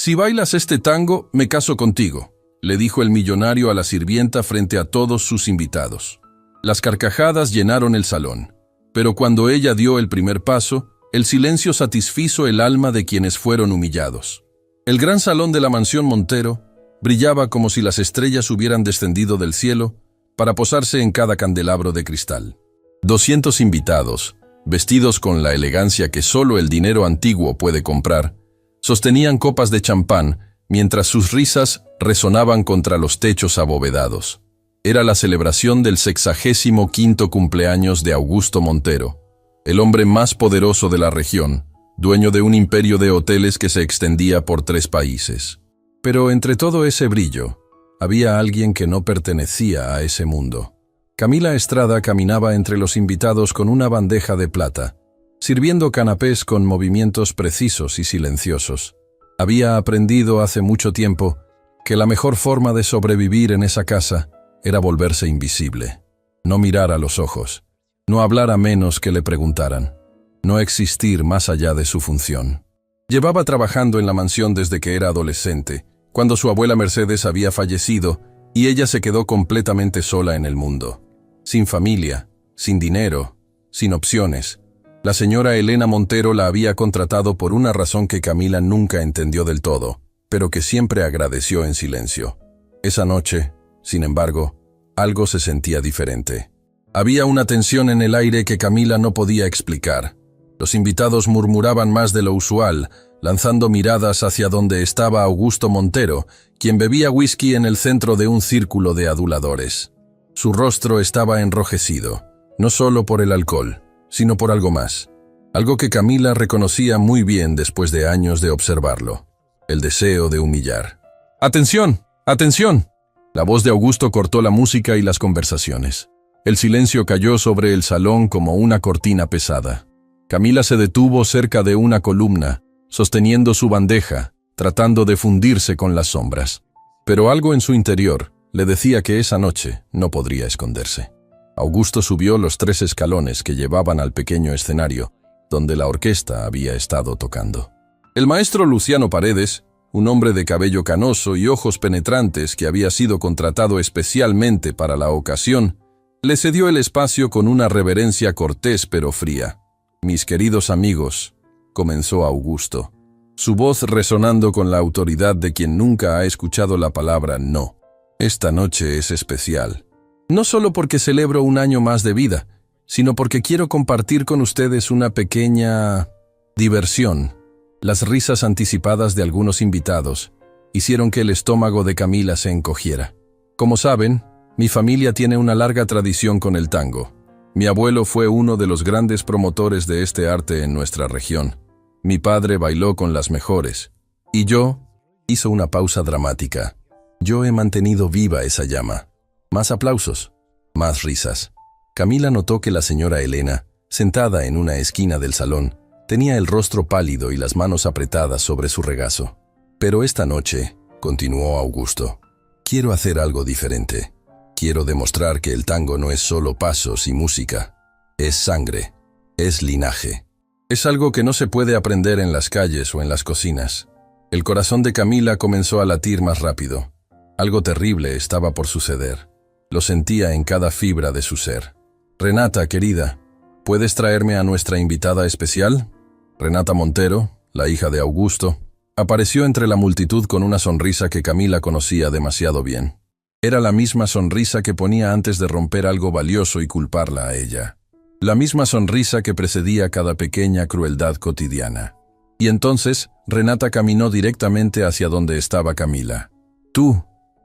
«Si bailas este tango, me caso contigo», le dijo el millonario a la sirvienta frente a todos sus invitados. Las carcajadas llenaron el salón, pero cuando ella dio el primer paso, el silencio satisfizo el alma de quienes fueron humillados. El gran salón de la mansión Montero brillaba como si las estrellas hubieran descendido del cielo para posarse en cada candelabro de cristal. 200 invitados, vestidos con la elegancia que solo el dinero antiguo puede comprar, sostenían copas de champán mientras sus risas resonaban contra los techos abovedados. Era la celebración del 65º cumpleaños de Augusto Montero, el hombre más poderoso de la región, dueño de un imperio de hoteles que se extendía por 3 países. Pero entre todo ese brillo, había alguien que no pertenecía a ese mundo. Camila Estrada caminaba entre los invitados con una bandeja de plata, sirviendo canapés con movimientos precisos y silenciosos. Había aprendido hace mucho tiempo que la mejor forma de sobrevivir en esa casa era volverse invisible, no mirar a los ojos, no hablar a menos que le preguntaran, no existir más allá de su función. Llevaba trabajando en la mansión desde que era adolescente, cuando su abuela Mercedes había fallecido y ella se quedó completamente sola en el mundo. Sin familia, sin dinero, sin opciones. La señora Elena Montero la había contratado por una razón que Camila nunca entendió del todo, pero que siempre agradeció en silencio. Esa noche, sin embargo, algo se sentía diferente. Había una tensión en el aire que Camila no podía explicar. Los invitados murmuraban más de lo usual, lanzando miradas hacia donde estaba Augusto Montero, quien bebía whisky en el centro de un círculo de aduladores. Su rostro estaba enrojecido, no solo por el alcohol, sino por algo más. Algo que Camila reconocía muy bien después de años de observarlo. El deseo de humillar. «¡Atención! ¡Atención!». La voz de Augusto cortó la música y las conversaciones. El silencio cayó sobre el salón como una cortina pesada. Camila se detuvo cerca de una columna, sosteniendo su bandeja, tratando de fundirse con las sombras. Pero algo en su interior le decía que esa noche no podría esconderse. Augusto subió los 3 escalones que llevaban al pequeño escenario, donde la orquesta había estado tocando. El maestro Luciano Paredes, un hombre de cabello canoso y ojos penetrantes que había sido contratado especialmente para la ocasión, le cedió el espacio con una reverencia cortés pero fría. «Mis queridos amigos», comenzó Augusto, su voz resonando con la autoridad de quien nunca ha escuchado la palabra no. «Esta noche es especial. No solo porque celebro un año más de vida, sino porque quiero compartir con ustedes una pequeña diversión». Las risas anticipadas de algunos invitados hicieron que el estómago de Camila se encogiera. Como saben, mi familia tiene una larga tradición con el tango. Mi abuelo fue uno de los grandes promotores de este arte en nuestra región. Mi padre bailó con las mejores. Y yo, hizo una pausa dramática. Yo he mantenido viva esa llama. Más aplausos, más risas. Camila notó que la señora Elena, sentada en una esquina del salón, tenía el rostro pálido y las manos apretadas sobre su regazo. «Pero esta noche», continuó Augusto, «quiero hacer algo diferente. Quiero demostrar que el tango no es solo pasos y música. Es sangre, es linaje. Es algo que no se puede aprender en las calles o en las cocinas». El corazón de Camila comenzó a latir más rápido. Algo terrible estaba por suceder. Lo sentía en cada fibra de su ser. «Renata, querida, ¿puedes traerme a nuestra invitada especial?». Renata Montero, la hija de Augusto, apareció entre la multitud con una sonrisa que Camila conocía demasiado bien. Era la misma sonrisa que ponía antes de romper algo valioso y culparla a ella. La misma sonrisa que precedía cada pequeña crueldad cotidiana. Y entonces, Renata caminó directamente hacia donde estaba Camila. «Tú»,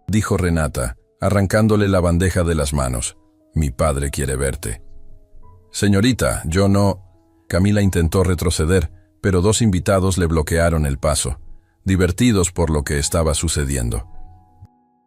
dijo Renata, arrancándole la bandeja de las manos, «mi padre quiere verte». «Señorita, yo no…». Camila intentó retroceder, pero 2 invitados le bloquearon el paso, divertidos por lo que estaba sucediendo.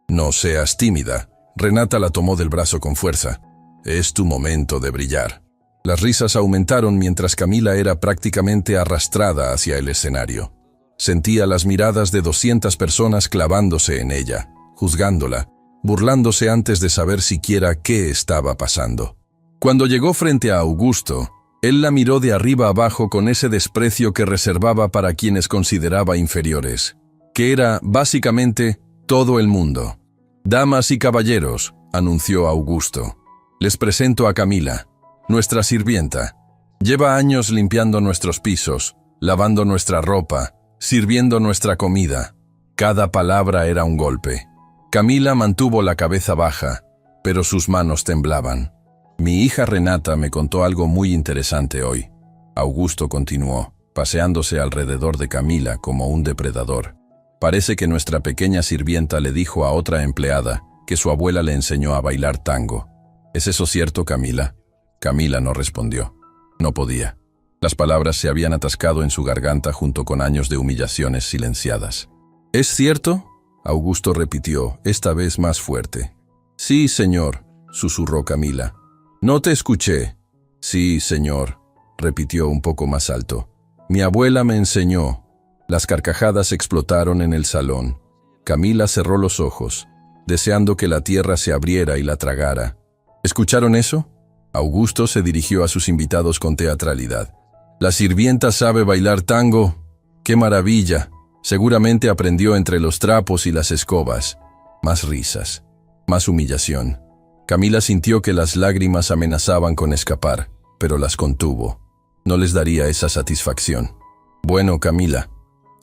«No seas tímida», Renata la tomó del brazo con fuerza. «Es tu momento de brillar». Las risas aumentaron mientras Camila era prácticamente arrastrada hacia el escenario. Sentía las miradas de 200 personas clavándose en ella, juzgándola, burlándose antes de saber siquiera qué estaba pasando. Cuando llegó frente a Augusto, él la miró de arriba abajo con ese desprecio que reservaba para quienes consideraba inferiores. que era básicamente todo el mundo. «Damas y caballeros», anunció Augusto, «les presento a Camila, nuestra sirvienta. Lleva años limpiando nuestros pisos, lavando nuestra ropa, sirviendo nuestra comida». Cada palabra era un golpe. Camila mantuvo la cabeza baja, pero sus manos temblaban. «Mi hija Renata me contó algo muy interesante hoy», Augusto continuó, paseándose alrededor de Camila como un depredador. «Parece que nuestra pequeña sirvienta le dijo a otra empleada que su abuela le enseñó a bailar tango. ¿Es eso cierto, Camila?» Camila no respondió. No podía. Las palabras se habían atascado en su garganta junto con años de humillaciones silenciadas. «¿Es cierto?», Augusto repitió, esta vez más fuerte. «Sí, señor», susurró Camila. «No te escuché». «Sí, señor», repitió un poco más alto. «Mi abuela me enseñó». Las carcajadas explotaron en el salón. Camila cerró los ojos, deseando que la tierra se abriera y la tragara. ¿Escucharon eso? Augusto se dirigió a sus invitados con teatralidad. «La sirvienta sabe bailar tango. ¡Qué maravilla! Seguramente aprendió entre los trapos y las escobas». Más risas, más humillación. Camila sintió que las lágrimas amenazaban con escapar, pero las contuvo. No les daría esa satisfacción. «Bueno, Camila».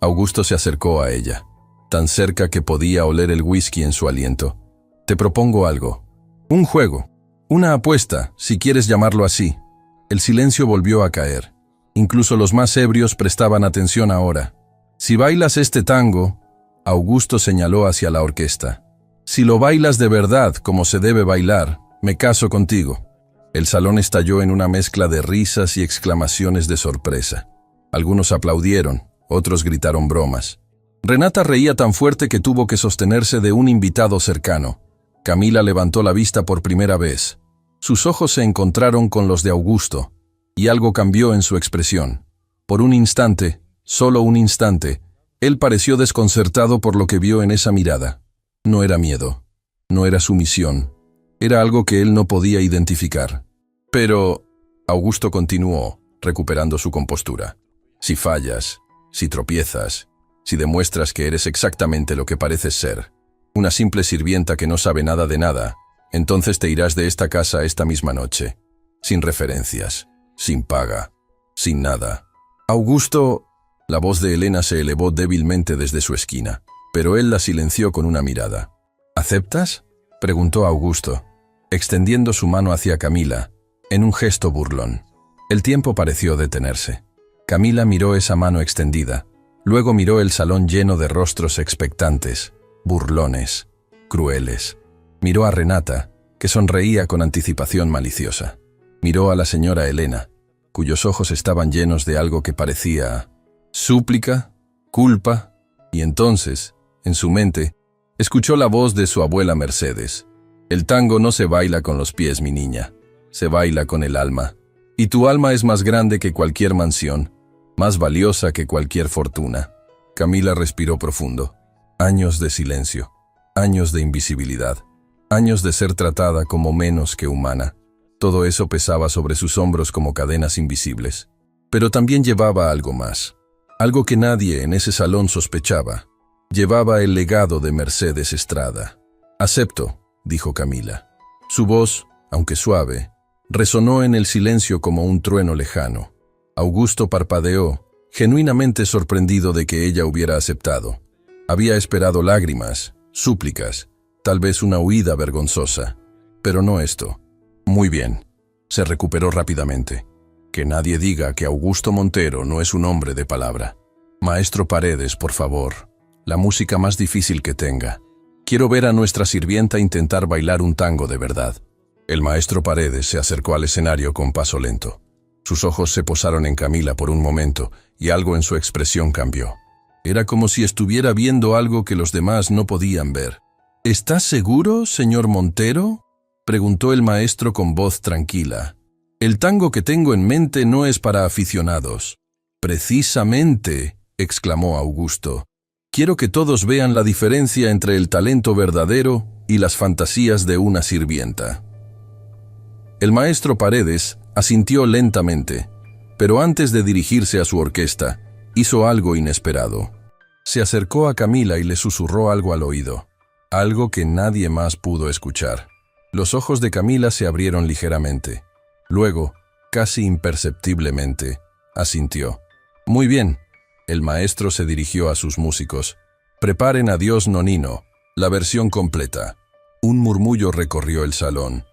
Augusto se acercó a ella, tan cerca que podía oler el whisky en su aliento. «Te propongo algo. Un juego. Una apuesta, si quieres llamarlo así». El silencio volvió a caer. Incluso los más ebrios prestaban atención ahora. «Si bailas este tango», Augusto señaló hacia la orquesta. «Si lo bailas de verdad, como se debe bailar, me caso contigo». El salón estalló en una mezcla de risas y exclamaciones de sorpresa. Algunos aplaudieron, otros gritaron bromas. Renata reía tan fuerte que tuvo que sostenerse de un invitado cercano. Camila levantó la vista por primera vez. Sus ojos se encontraron con los de Augusto, y algo cambió en su expresión. Por un instante, solo un instante, él pareció desconcertado por lo que vio en esa mirada. No era miedo, no era sumisión, era algo que él no podía identificar. «Pero», Augusto continuó, recuperando su compostura, «si fallas, si tropiezas, si demuestras que eres exactamente lo que pareces ser, una simple sirvienta que no sabe nada de nada, entonces te irás de esta casa esta misma noche, sin referencias, sin paga, sin nada». «Augusto», la voz de Elena se elevó débilmente desde su esquina, pero él la silenció con una mirada. «¿Aceptas?», preguntó Augusto, extendiendo su mano hacia Camila, en un gesto burlón. El tiempo pareció detenerse. Camila miró esa mano extendida, luego miró el salón lleno de rostros expectantes, burlones, crueles. Miró a Renata, que sonreía con anticipación maliciosa. Miró a la señora Elena, cuyos ojos estaban llenos de algo que parecía súplica, culpa, y entonces, en su mente, escuchó la voz de su abuela Mercedes. «El tango no se baila con los pies, mi niña, se baila con el alma. Y tu alma es más grande que cualquier mansión, más valiosa que cualquier fortuna». Camila respiró profundo. Años de silencio, años de invisibilidad, años de ser tratada como menos que humana. Todo eso pesaba sobre sus hombros como cadenas invisibles. Pero también llevaba algo más, algo que nadie en ese salón sospechaba. Llevaba el legado de Mercedes Estrada. «Acepto», dijo Camila. Su voz, aunque suave, resonó en el silencio como un trueno lejano. Augusto parpadeó, genuinamente sorprendido de que ella hubiera aceptado. Había esperado lágrimas, súplicas, tal vez una huida vergonzosa, pero no esto. «Muy bien», se recuperó rápidamente. «Que nadie diga que Augusto Montero no es un hombre de palabra. Maestro Paredes, por favor, la música más difícil que tenga. Quiero ver a nuestra sirvienta intentar bailar un tango de verdad». El maestro Paredes se acercó al escenario con paso lento. Sus ojos se posaron en Camila por un momento y algo en su expresión cambió. Era como si estuviera viendo algo que los demás no podían ver. «¿Estás seguro, señor Montero?», preguntó el maestro con voz tranquila. «El tango que tengo en mente no es para aficionados». «Precisamente», exclamó Augusto. «Quiero que todos vean la diferencia entre el talento verdadero y las fantasías de una sirvienta». El maestro Paredes asintió lentamente, pero antes de dirigirse a su orquesta, hizo algo inesperado. Se acercó a Camila y le susurró algo al oído, algo que nadie más pudo escuchar. Los ojos de Camila se abrieron ligeramente. Luego, casi imperceptiblemente, asintió. Muy bien. El maestro se dirigió a sus músicos. Preparen Adiós Nonino, la versión completa. Un murmullo recorrió el salón.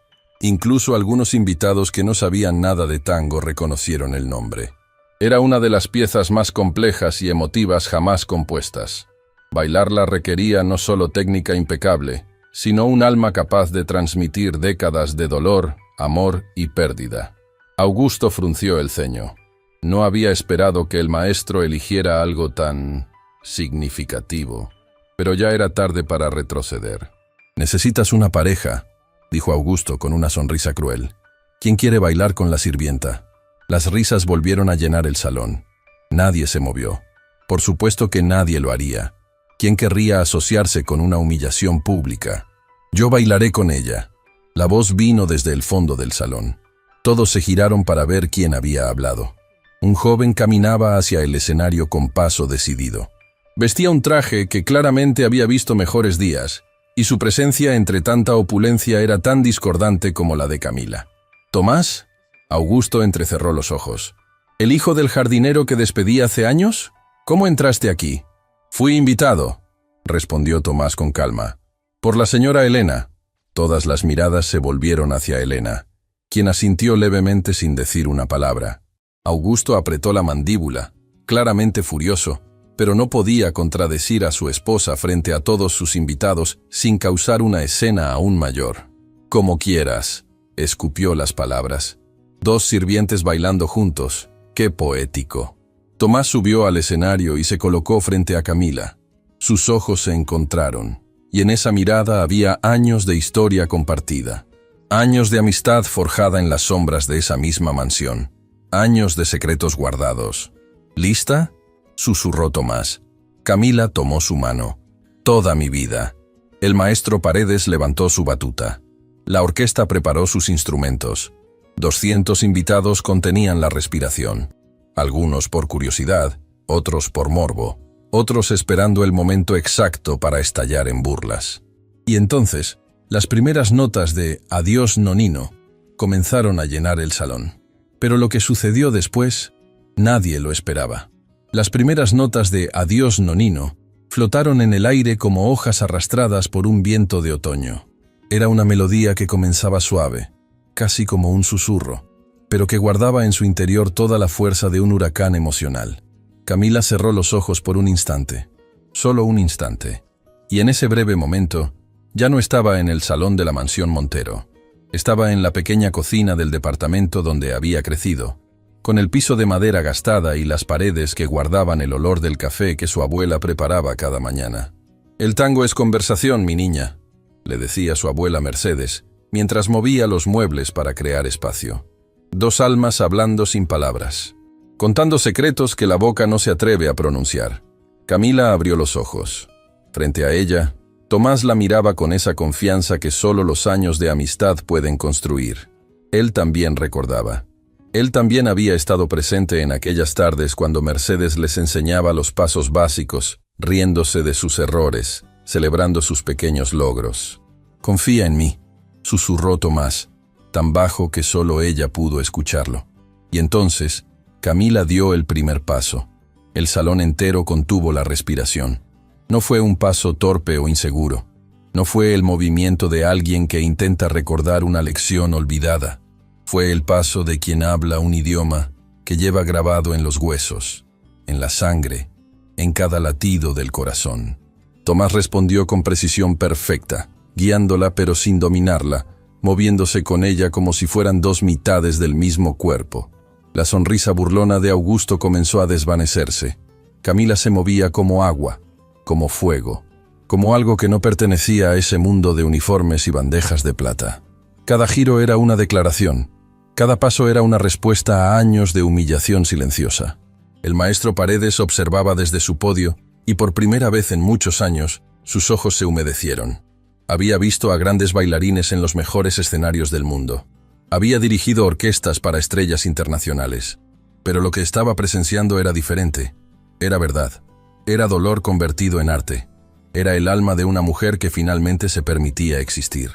Incluso algunos invitados que no sabían nada de tango reconocieron el nombre. Era una de las piezas más complejas y emotivas jamás compuestas. Bailarla requería no solo técnica impecable, sino un alma capaz de transmitir décadas de dolor, amor y pérdida. Augusto frunció el ceño. No había esperado que el maestro eligiera algo tan significativo, pero ya era tarde para retroceder. «Necesitas una pareja», dijo Augusto con una sonrisa cruel. «¿Quién quiere bailar con la sirvienta?» Las risas volvieron a llenar el salón. Nadie se movió. Por supuesto que nadie lo haría. ¿Quién querría asociarse con una humillación pública? «Yo bailaré con ella». La voz vino desde el fondo del salón. Todos se giraron para ver quién había hablado. Un joven caminaba hacia el escenario con paso decidido. Vestía un traje que claramente había visto mejores días, y su presencia entre tanta opulencia era tan discordante como la de Camila. «¿Tomás?» Augusto entrecerró los ojos. «¿El hijo del jardinero que despedí hace años? ¿Cómo entraste aquí?» «Fui invitado», respondió Tomás con calma. «Por la señora Elena». Todas las miradas se volvieron hacia Elena, quien asintió levemente sin decir una palabra. Augusto apretó la mandíbula, claramente furioso, pero no podía contradecir a su esposa frente a todos sus invitados sin causar una escena aún mayor. «Como quieras», escupió las palabras. Dos sirvientes bailando juntos. ¡Qué poético! Tomás subió al escenario y se colocó frente a Camila. Sus ojos se encontraron, y en esa mirada había años de historia compartida. Años de amistad forjada en las sombras de esa misma mansión. Años de secretos guardados. «¿Lista?», susurró Tomás. Camila tomó su mano. «Toda mi vida». El maestro Paredes levantó su batuta. La orquesta preparó sus instrumentos. 200 invitados contenían la respiración. Algunos por curiosidad, otros por morbo, otros esperando el momento exacto para estallar en burlas. Y entonces, las primeras notas de Adiós Nonino comenzaron a llenar el salón. Pero lo que sucedió después, nadie lo esperaba. Las primeras notas de Adiós Nonino flotaron en el aire como hojas arrastradas por un viento de otoño. Era una melodía que comenzaba suave, casi como un susurro, pero que guardaba en su interior toda la fuerza de un huracán emocional. Camila cerró los ojos por un instante, solo un instante, y en ese breve momento ya no estaba en el salón de la mansión Montero. Estaba en la pequeña cocina del departamento donde había crecido, con el piso de madera gastada y las paredes que guardaban el olor del café que su abuela preparaba cada mañana. «El tango es conversación, mi niña», le decía su abuela Mercedes, mientras movía los muebles para crear espacio. Dos almas hablando sin palabras, contando secretos que la boca no se atreve a pronunciar. Camila abrió los ojos. Frente a ella, Tomás la miraba con esa confianza que solo los años de amistad pueden construir. Él también recordaba. Él también había estado presente en aquellas tardes cuando Mercedes les enseñaba los pasos básicos, riéndose de sus errores, celebrando sus pequeños logros. «Confía en mí», susurró Tomás, tan bajo que solo ella pudo escucharlo. Y entonces, Camila dio el primer paso. El salón entero contuvo la respiración. No fue un paso torpe o inseguro. No fue el movimiento de alguien que intenta recordar una lección olvidada. Fue el paso de quien habla un idioma que lleva grabado en los huesos, en la sangre, en cada latido del corazón. Tomás respondió con precisión perfecta, guiándola pero sin dominarla, moviéndose con ella como si fueran dos mitades del mismo cuerpo. La sonrisa burlona de Augusto comenzó a desvanecerse. Camila se movía como agua, como fuego, como algo que no pertenecía a ese mundo de uniformes y bandejas de plata. Cada giro era una declaración, cada paso era una respuesta a años de humillación silenciosa. El maestro Paredes observaba desde su podio y por primera vez en muchos años sus ojos se humedecieron. Había visto a grandes bailarines en los mejores escenarios del mundo. Había dirigido orquestas para estrellas internacionales. Pero lo que estaba presenciando era diferente. Era verdad. Era dolor convertido en arte. Era el alma de una mujer que finalmente se permitía existir.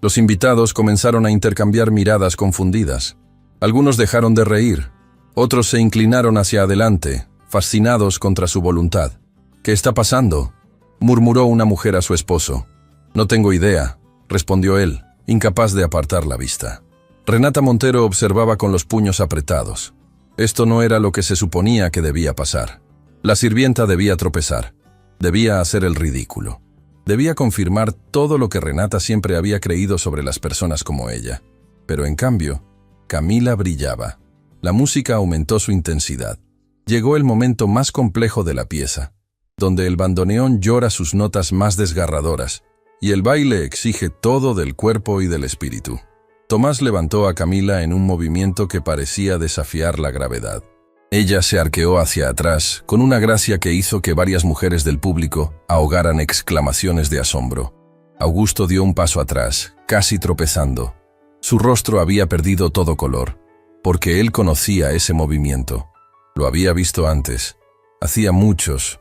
Los invitados comenzaron a intercambiar miradas confundidas. Algunos dejaron de reír. Otros se inclinaron hacia adelante, fascinados contra su voluntad. «¿Qué está pasando?», murmuró una mujer a su esposo. «No tengo idea», respondió él, incapaz de apartar la vista. Renata Montero observaba con los puños apretados. Esto no era lo que se suponía que debía pasar. La sirvienta debía tropezar. Debía hacer el ridículo. Debía confirmar todo lo que Renata siempre había creído sobre las personas como ella. Pero en cambio, Camila brillaba. La música aumentó su intensidad. Llegó el momento más complejo de la pieza, donde el bandoneón llora sus notas más desgarradoras, y el baile exige todo del cuerpo y del espíritu. Tomás levantó a Camila en un movimiento que parecía desafiar la gravedad. Ella se arqueó hacia atrás, con una gracia que hizo que varias mujeres del público ahogaran exclamaciones de asombro. Augusto dio un paso atrás, casi tropezando. Su rostro había perdido todo color, porque él conocía ese movimiento. Lo había visto antes. Hacía muchos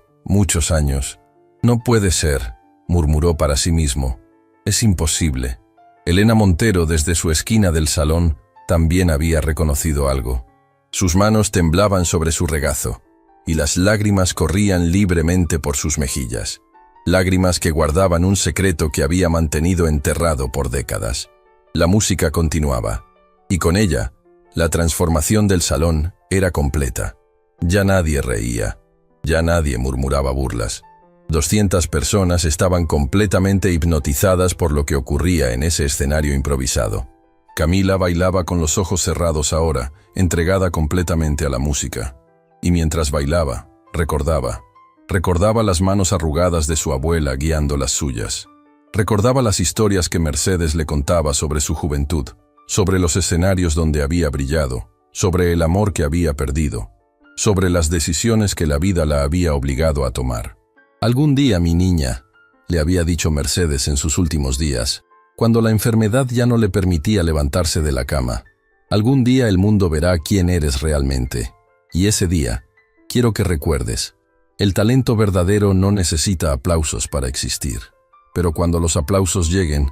años. «No puede ser», murmuró para sí mismo. «Es imposible». Elena Montero, desde su esquina del salón, también había reconocido algo. Sus manos temblaban sobre su regazo, y las lágrimas corrían libremente por sus mejillas. Lágrimas que guardaban un secreto que había mantenido enterrado por décadas. La música continuaba, y con ella, la transformación del salón era completa. Ya nadie reía, ya nadie murmuraba burlas. 200 personas estaban completamente hipnotizadas por lo que ocurría en ese escenario improvisado. Camila bailaba con los ojos cerrados ahora, entregada completamente a la música. Y mientras bailaba, recordaba las manos arrugadas de su abuela guiando las suyas. Recordaba las historias que Mercedes le contaba sobre su juventud, sobre los escenarios donde había brillado, sobre el amor que había perdido, sobre las decisiones que la vida la había obligado a tomar. «Algún día, mi niña», le había dicho Mercedes en sus últimos días, cuando la enfermedad ya no le permitía levantarse de la cama. «Algún día el mundo verá quién eres realmente. Y ese día, quiero que recuerdes, el talento verdadero no necesita aplausos para existir. Pero cuando los aplausos lleguen,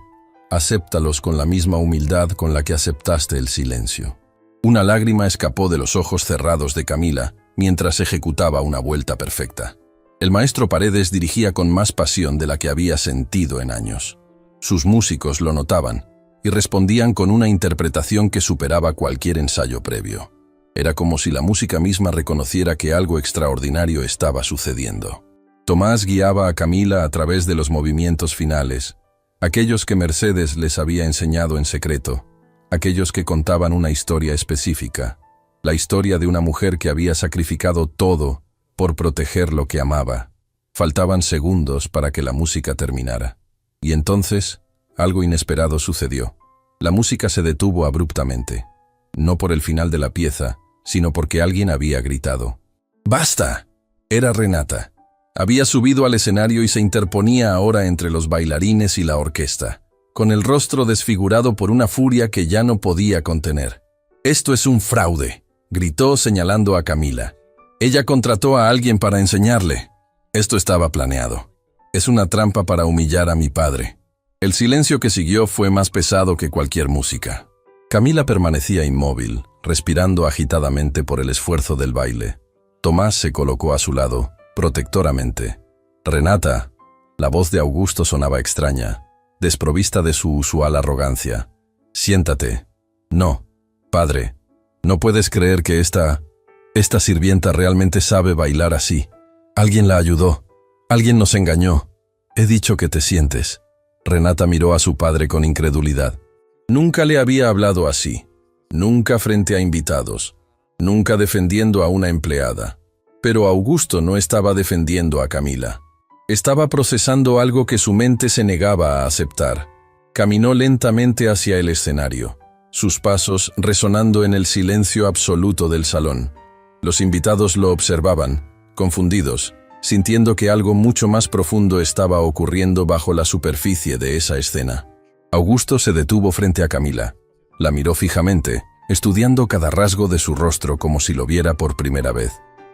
acéptalos con la misma humildad con la que aceptaste el silencio». Una lágrima escapó de los ojos cerrados de Camila mientras ejecutaba una vuelta perfecta. El maestro Paredes dirigía con más pasión de la que había sentido en años. Sus músicos lo notaban y respondían con una interpretación que superaba cualquier ensayo previo. Era como si la música misma reconociera que algo extraordinario estaba sucediendo. Tomás guiaba a Camila a través de los movimientos finales, aquellos que Mercedes les había enseñado en secreto, aquellos que contaban una historia específica, la historia de una mujer que había sacrificado todo por proteger lo que amaba. Faltaban segundos para que la música terminara. Y entonces, algo inesperado sucedió. La música se detuvo abruptamente, no por el final de la pieza, sino porque alguien había gritado. ¡Basta! Era Renata. Había subido al escenario y se interponía ahora entre los bailarines y la orquesta, con el rostro desfigurado por una furia que ya no podía contener. «Esto es un fraude», gritó señalando a Camila. «Ella contrató a alguien para enseñarle. Esto estaba planeado. Es una trampa para humillar a mi padre». El silencio que siguió fue más pesado que cualquier música. Camila permanecía inmóvil, respirando agitadamente por el esfuerzo del baile. Tomás se colocó a su lado, protectoramente. «Renata», la voz de Augusto sonaba extraña, desprovista de su usual arrogancia. «Siéntate». «No, padre, no puedes creer que esta sirvienta realmente sabe bailar así. Alguien la ayudó. Alguien nos engañó. He dicho que te sientes». Renata miró a su padre con incredulidad. Nunca le había hablado así. Nunca frente a invitados. Nunca defendiendo a una empleada. Pero Augusto no estaba defendiendo a Camila. Estaba procesando algo que su mente se negaba a aceptar. Caminó lentamente hacia el escenario, sus pasos resonando en el silencio absoluto del salón. Los invitados lo observaban, confundidos, sintiendo que algo mucho más profundo estaba ocurriendo bajo la superficie de esa escena. Augusto se detuvo frente a Camila. La miró fijamente, estudiando cada rasgo de su rostro como si lo viera por primera vez.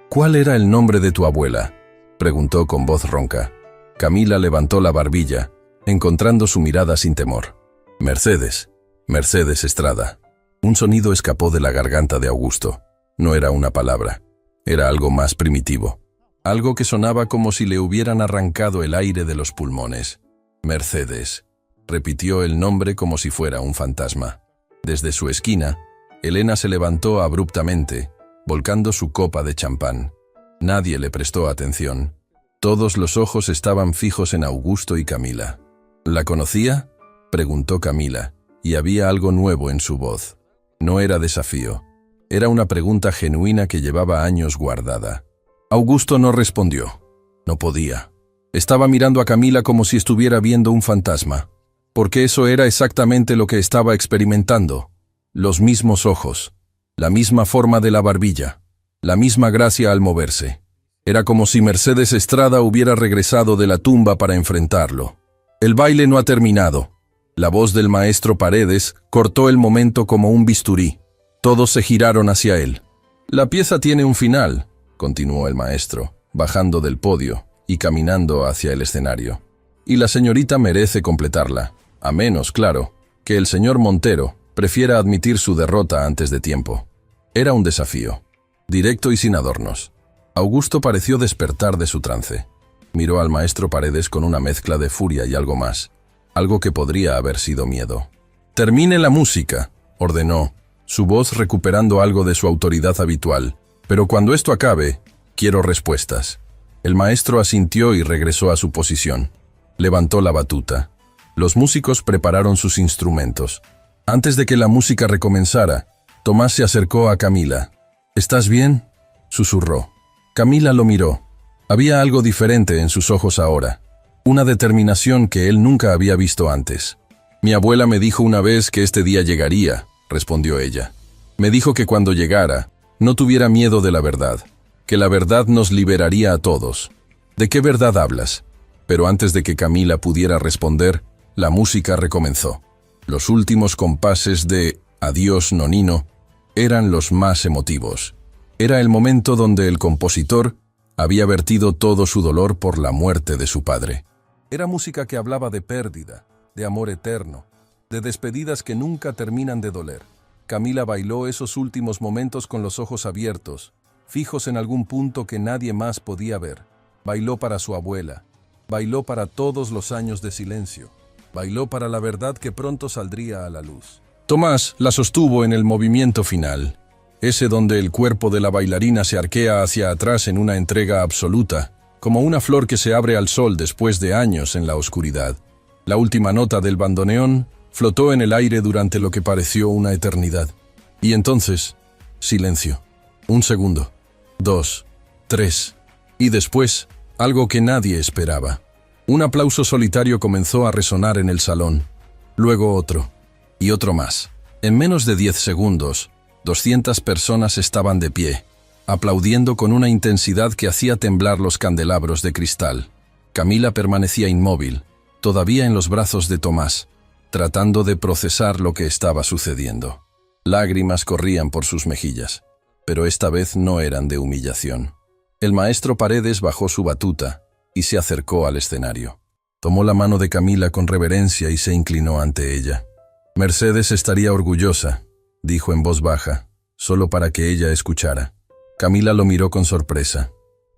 «¿Cuál era el nombre de tu abuela?». preguntó con voz ronca. Camila levantó la barbilla, encontrando su mirada sin temor. Mercedes, Mercedes Estrada. Un sonido escapó de la garganta de Augusto. No era una palabra, era algo más primitivo. Algo que sonaba como si le hubieran arrancado el aire de los pulmones. Mercedes. Repitió el nombre como si fuera un fantasma. Desde su esquina, Elena se levantó abruptamente, volcando su copa de champán. Nadie le prestó atención. Todos los ojos estaban fijos en Augusto y Camila. ¿La conocía?, preguntó Camila, y había algo nuevo en su voz. No era desafío. Era una pregunta genuina que llevaba años guardada. Augusto no respondió. No podía. Estaba mirando a Camila como si estuviera viendo un fantasma, porque eso era exactamente lo que estaba experimentando. Los mismos ojos, la misma forma de la barbilla, la misma gracia al moverse. Era como si Mercedes Estrada hubiera regresado de la tumba para enfrentarlo. El baile no ha terminado. La voz del maestro Paredes cortó el momento como un bisturí. Todos se giraron hacia él. La pieza tiene un final, continuó el maestro, bajando del podio y caminando hacia el escenario. Y la señorita merece completarla, a menos, claro, que el señor Montero prefiera admitir su derrota antes de tiempo. Era un desafío, directo y sin adornos. Augusto pareció despertar de su trance. Miró al maestro Paredes con una mezcla de furia y algo más, algo que podría haber sido miedo. «Termine la música», ordenó, su voz recuperando algo de su autoridad habitual. «Pero cuando esto acabe, quiero respuestas». El maestro asintió y regresó a su posición. Levantó la batuta. Los músicos prepararon sus instrumentos. Antes de que la música recomenzara, Tomás se acercó a Camila. «¿Estás bien?», susurró. Camila lo miró. Había algo diferente en sus ojos ahora, una determinación que él nunca había visto antes. «Mi abuela me dijo una vez que este día llegaría», respondió ella. «Me dijo que cuando llegara, no tuviera miedo de la verdad, que la verdad nos liberaría a todos». «¿De qué verdad hablas?». Pero antes de que Camila pudiera responder, la música recomenzó. Los últimos compases de Adiós, Nonino eran los más emotivos. Era el momento donde el compositor había vertido todo su dolor por la muerte de su padre. Era música que hablaba de pérdida, de amor eterno, de despedidas que nunca terminan de doler. Camila bailó esos últimos momentos con los ojos abiertos, fijos en algún punto que nadie más podía ver. Bailó para su abuela, bailó para todos los años de silencio, bailó para la verdad que pronto saldría a la luz. Tomás la sostuvo en el movimiento final, ese donde el cuerpo de la bailarina se arquea hacia atrás en una entrega absoluta, como una flor que se abre al sol después de años en la oscuridad. La última nota del bandoneón flotó en el aire durante lo que pareció una eternidad. Y entonces, silencio. 1 segundo, 2, 3, y después, algo que nadie esperaba. Un aplauso solitario comenzó a resonar en el salón, luego otro, y otro más. En menos de 10 segundos, 200 personas estaban de pie, aplaudiendo con una intensidad que hacía temblar los candelabros de cristal. Camila permanecía inmóvil, todavía en los brazos de Tomás, tratando de procesar lo que estaba sucediendo. Lágrimas corrían por sus mejillas, pero esta vez no eran de humillación. El maestro Paredes bajó su batuta y se acercó al escenario. Tomó la mano de Camila con reverencia y se inclinó ante ella. «Mercedes estaría orgullosa», dijo en voz baja, solo para que ella escuchara. Camila lo miró con sorpresa.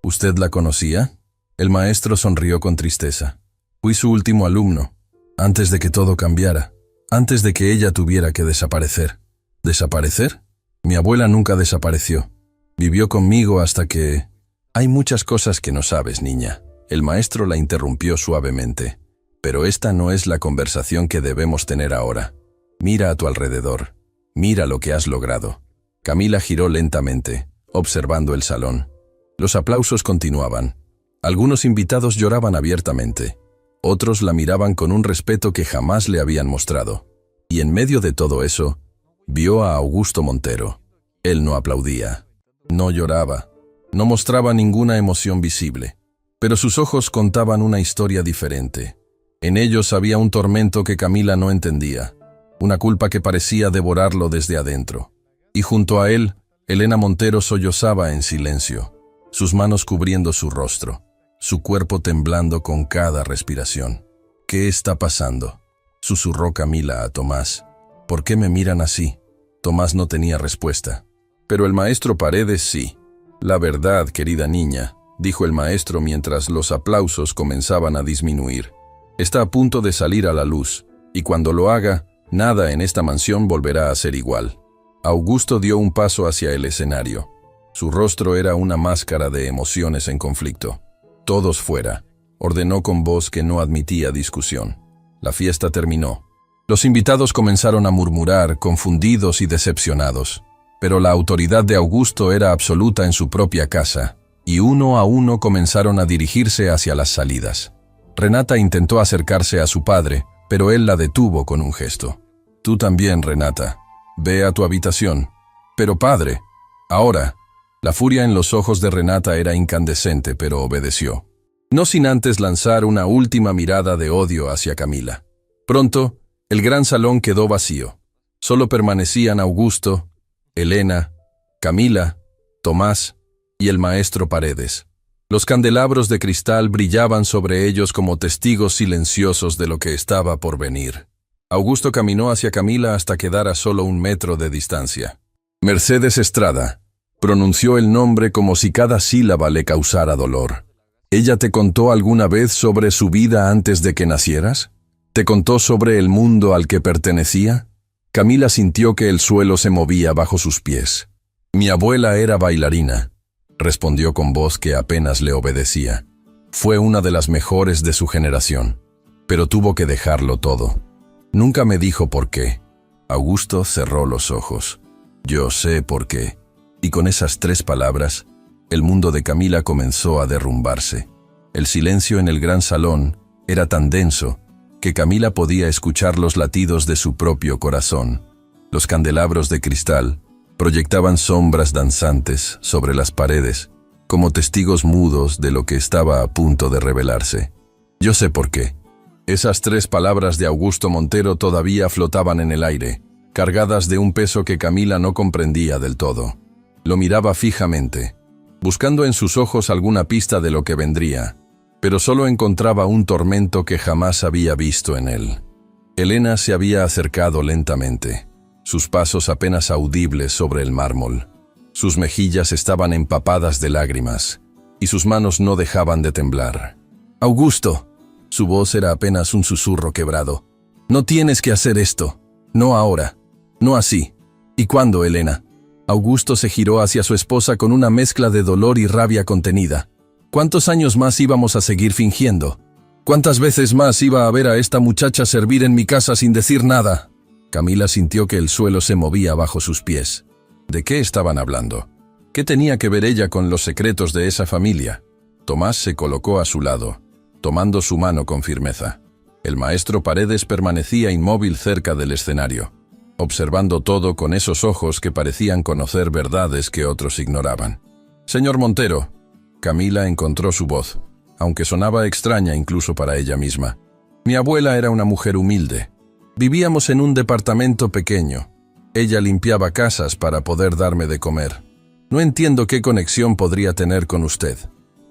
«¿Usted la conocía?». El maestro sonrió con tristeza. «Fui su último alumno, antes de que todo cambiara, antes de que ella tuviera que desaparecer». «¿Desaparecer?». «Mi abuela nunca desapareció. Vivió conmigo hasta que...». «Hay muchas cosas que no sabes, niña». El maestro la interrumpió suavemente. «Pero esta no es la conversación que debemos tener ahora. Mira a tu alrededor. Mira lo que has logrado». Camila giró lentamente, observando el salón. Los aplausos continuaban. Algunos invitados lloraban abiertamente. Otros la miraban con un respeto que jamás le habían mostrado. Y en medio de todo eso, vio a Augusto Montero. Él no aplaudía, no lloraba, no mostraba ninguna emoción visible. Pero sus ojos contaban una historia diferente. En ellos había un tormento que Camila no entendía, una culpa que parecía devorarlo desde adentro. Y junto a él, Elena Montero sollozaba en silencio, sus manos cubriendo su rostro. su cuerpo temblando con cada respiración. «¿Qué está pasando?», susurró Camila a Tomás. «¿Por qué me miran así?». Tomás no tenía respuesta. Pero el maestro Paredes sí. «La verdad, querida niña», dijo el maestro mientras los aplausos comenzaban a disminuir. «Está a punto de salir a la luz, y cuando lo haga, nada en esta mansión volverá a ser igual». Augusto dio un paso hacia el escenario. Su rostro era una máscara de emociones en conflicto. «Todos fuera», ordenó con voz que no admitía discusión. La fiesta terminó. Los invitados comenzaron a murmurar, confundidos y decepcionados. Pero la autoridad de Augusto era absoluta en su propia casa, y uno a uno comenzaron a dirigirse hacia las salidas. Renata intentó acercarse a su padre, pero él la detuvo con un gesto. «Tú también, Renata. Ve a tu habitación». «Pero padre, ahora». La furia en los ojos de Renata era incandescente, pero obedeció. No sin antes lanzar una última mirada de odio hacia Camila. Pronto, el gran salón quedó vacío. Solo permanecían Augusto, Elena, Camila, Tomás y el maestro Paredes. Los candelabros de cristal brillaban sobre ellos como testigos silenciosos de lo que estaba por venir. Augusto caminó hacia Camila hasta quedar a solo 1 metro de distancia. «Mercedes Estrada», pronunció el nombre como si cada sílaba le causara dolor. «¿Ella te contó alguna vez sobre su vida antes de que nacieras? ¿Te contó sobre el mundo al que pertenecía?». Camila sintió que el suelo se movía bajo sus pies. «Mi abuela era bailarina», respondió con voz que apenas le obedecía. «Fue una de las mejores de su generación, pero tuvo que dejarlo todo. Nunca me dijo por qué». Augusto cerró los ojos. «Yo sé por qué». Y con esas 3 palabras, el mundo de Camila comenzó a derrumbarse. El silencio en el gran salón era tan denso que Camila podía escuchar los latidos de su propio corazón. Los candelabros de cristal proyectaban sombras danzantes sobre las paredes, como testigos mudos de lo que estaba a punto de revelarse. «Yo sé por qué». Esas 3 palabras de Augusto Montero todavía flotaban en el aire, cargadas de un peso que Camila no comprendía del todo. Lo miraba fijamente, buscando en sus ojos alguna pista de lo que vendría, pero solo encontraba un tormento que jamás había visto en él. Elena se había acercado lentamente, sus pasos apenas audibles sobre el mármol. Sus mejillas estaban empapadas de lágrimas, y sus manos no dejaban de temblar. «Augusto», su voz era apenas un susurro quebrado, «no tienes que hacer esto, no ahora, no así». «¿Y cuándo, Elena?». Augusto se giró hacia su esposa con una mezcla de dolor y rabia contenida. ¿Cuántos años más íbamos a seguir fingiendo? ¿Cuántas veces más iba a ver a esta muchacha servir en mi casa sin decir nada? Camila sintió que el suelo se movía bajo sus pies. ¿De qué estaban hablando? ¿Qué tenía que ver ella con los secretos de esa familia? Tomás se colocó a su lado, tomando su mano con firmeza. El maestro Paredes permanecía inmóvil cerca del escenario, observando todo con esos ojos que parecían conocer verdades que otros ignoraban. «Señor Montero», Camila encontró su voz, aunque sonaba extraña incluso para ella misma. «Mi abuela era una mujer humilde. Vivíamos en un departamento pequeño. Ella limpiaba casas para poder darme de comer. No entiendo qué conexión podría tener con usted».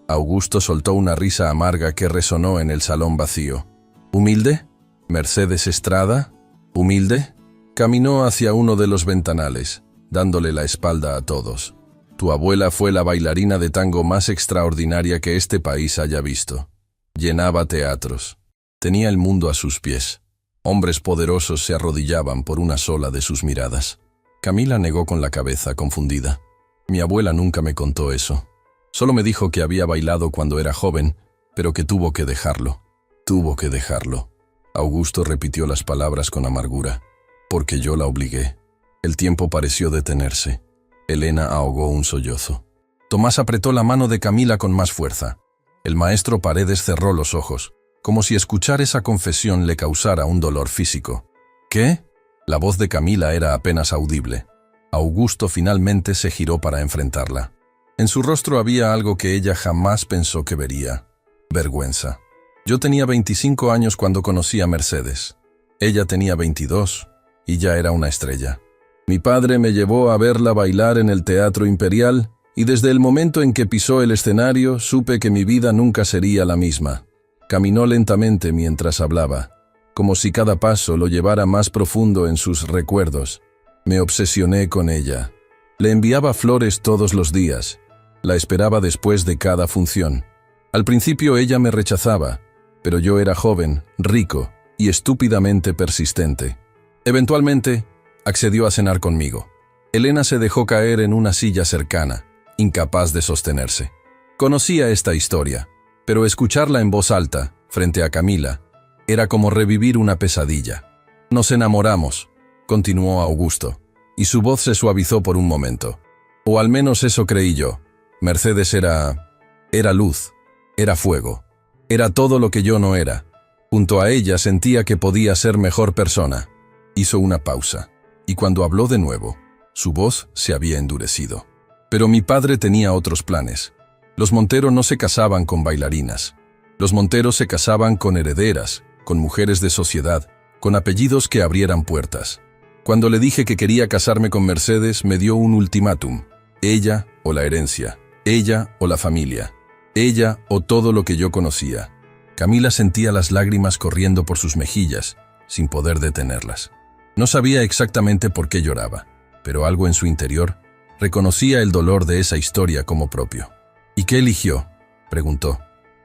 Augusto soltó una risa amarga que resonó en el salón vacío. «¿Humilde? ¿Mercedes Estrada? ¿Humilde?». Caminó hacia uno de los ventanales, dándole la espalda a todos. «Tu abuela fue la bailarina de tango más extraordinaria que este país haya visto. Llenaba teatros. Tenía el mundo a sus pies. Hombres poderosos se arrodillaban por una sola de sus miradas». Camila negó con la cabeza, confundida. «Mi abuela nunca me contó eso. Solo me dijo que había bailado cuando era joven, pero que tuvo que dejarlo. Tuvo que dejarlo». Augusto repitió las palabras con amargura. «Porque yo la obligué». El tiempo pareció detenerse. Elena ahogó un sollozo. Tomás apretó la mano de Camila con más fuerza. El maestro Paredes cerró los ojos, como si escuchar esa confesión le causara un dolor físico. «¿Qué?». La voz de Camila era apenas audible. Augusto finalmente se giró para enfrentarla. En su rostro había algo que ella jamás pensó que vería: vergüenza. «Yo tenía 25 años cuando conocí a Mercedes. Ella tenía 22 y ya era una estrella. Mi padre me llevó a verla bailar en el Teatro Imperial y desde el momento en que pisó el escenario supe que mi vida nunca sería la misma. Caminó lentamente mientras hablaba, como si cada paso lo llevara más profundo en sus recuerdos. Me obsesioné con ella. Le enviaba flores todos los días. La esperaba después de cada función. Al principio ella me rechazaba, pero yo era joven, rico y estúpidamente persistente. Eventualmente, accedió a cenar conmigo. Elena se dejó caer en una silla cercana, incapaz de sostenerse. Conocía esta historia, pero escucharla en voz alta, frente a Camila, era como revivir una pesadilla. Nos enamoramos, continuó Augusto, y su voz se suavizó por un momento. O al menos eso creí yo. Mercedes era luz, era fuego, era todo lo que yo no era. Junto a ella sentía que podía ser mejor persona. Hizo una pausa, y cuando habló de nuevo, su voz se había endurecido. Pero mi padre tenía otros planes. Los Montero no se casaban con bailarinas. Los Montero se casaban con herederas, con mujeres de sociedad, con apellidos que abrieran puertas. Cuando le dije que quería casarme con Mercedes, me dio un ultimátum. Ella o la herencia, ella o la familia, ella o todo lo que yo conocía. Camila sentía las lágrimas corriendo por sus mejillas, sin poder detenerlas. No sabía exactamente por qué lloraba, pero algo en su interior reconocía el dolor de esa historia como propio. ¿Y qué eligió?, preguntó,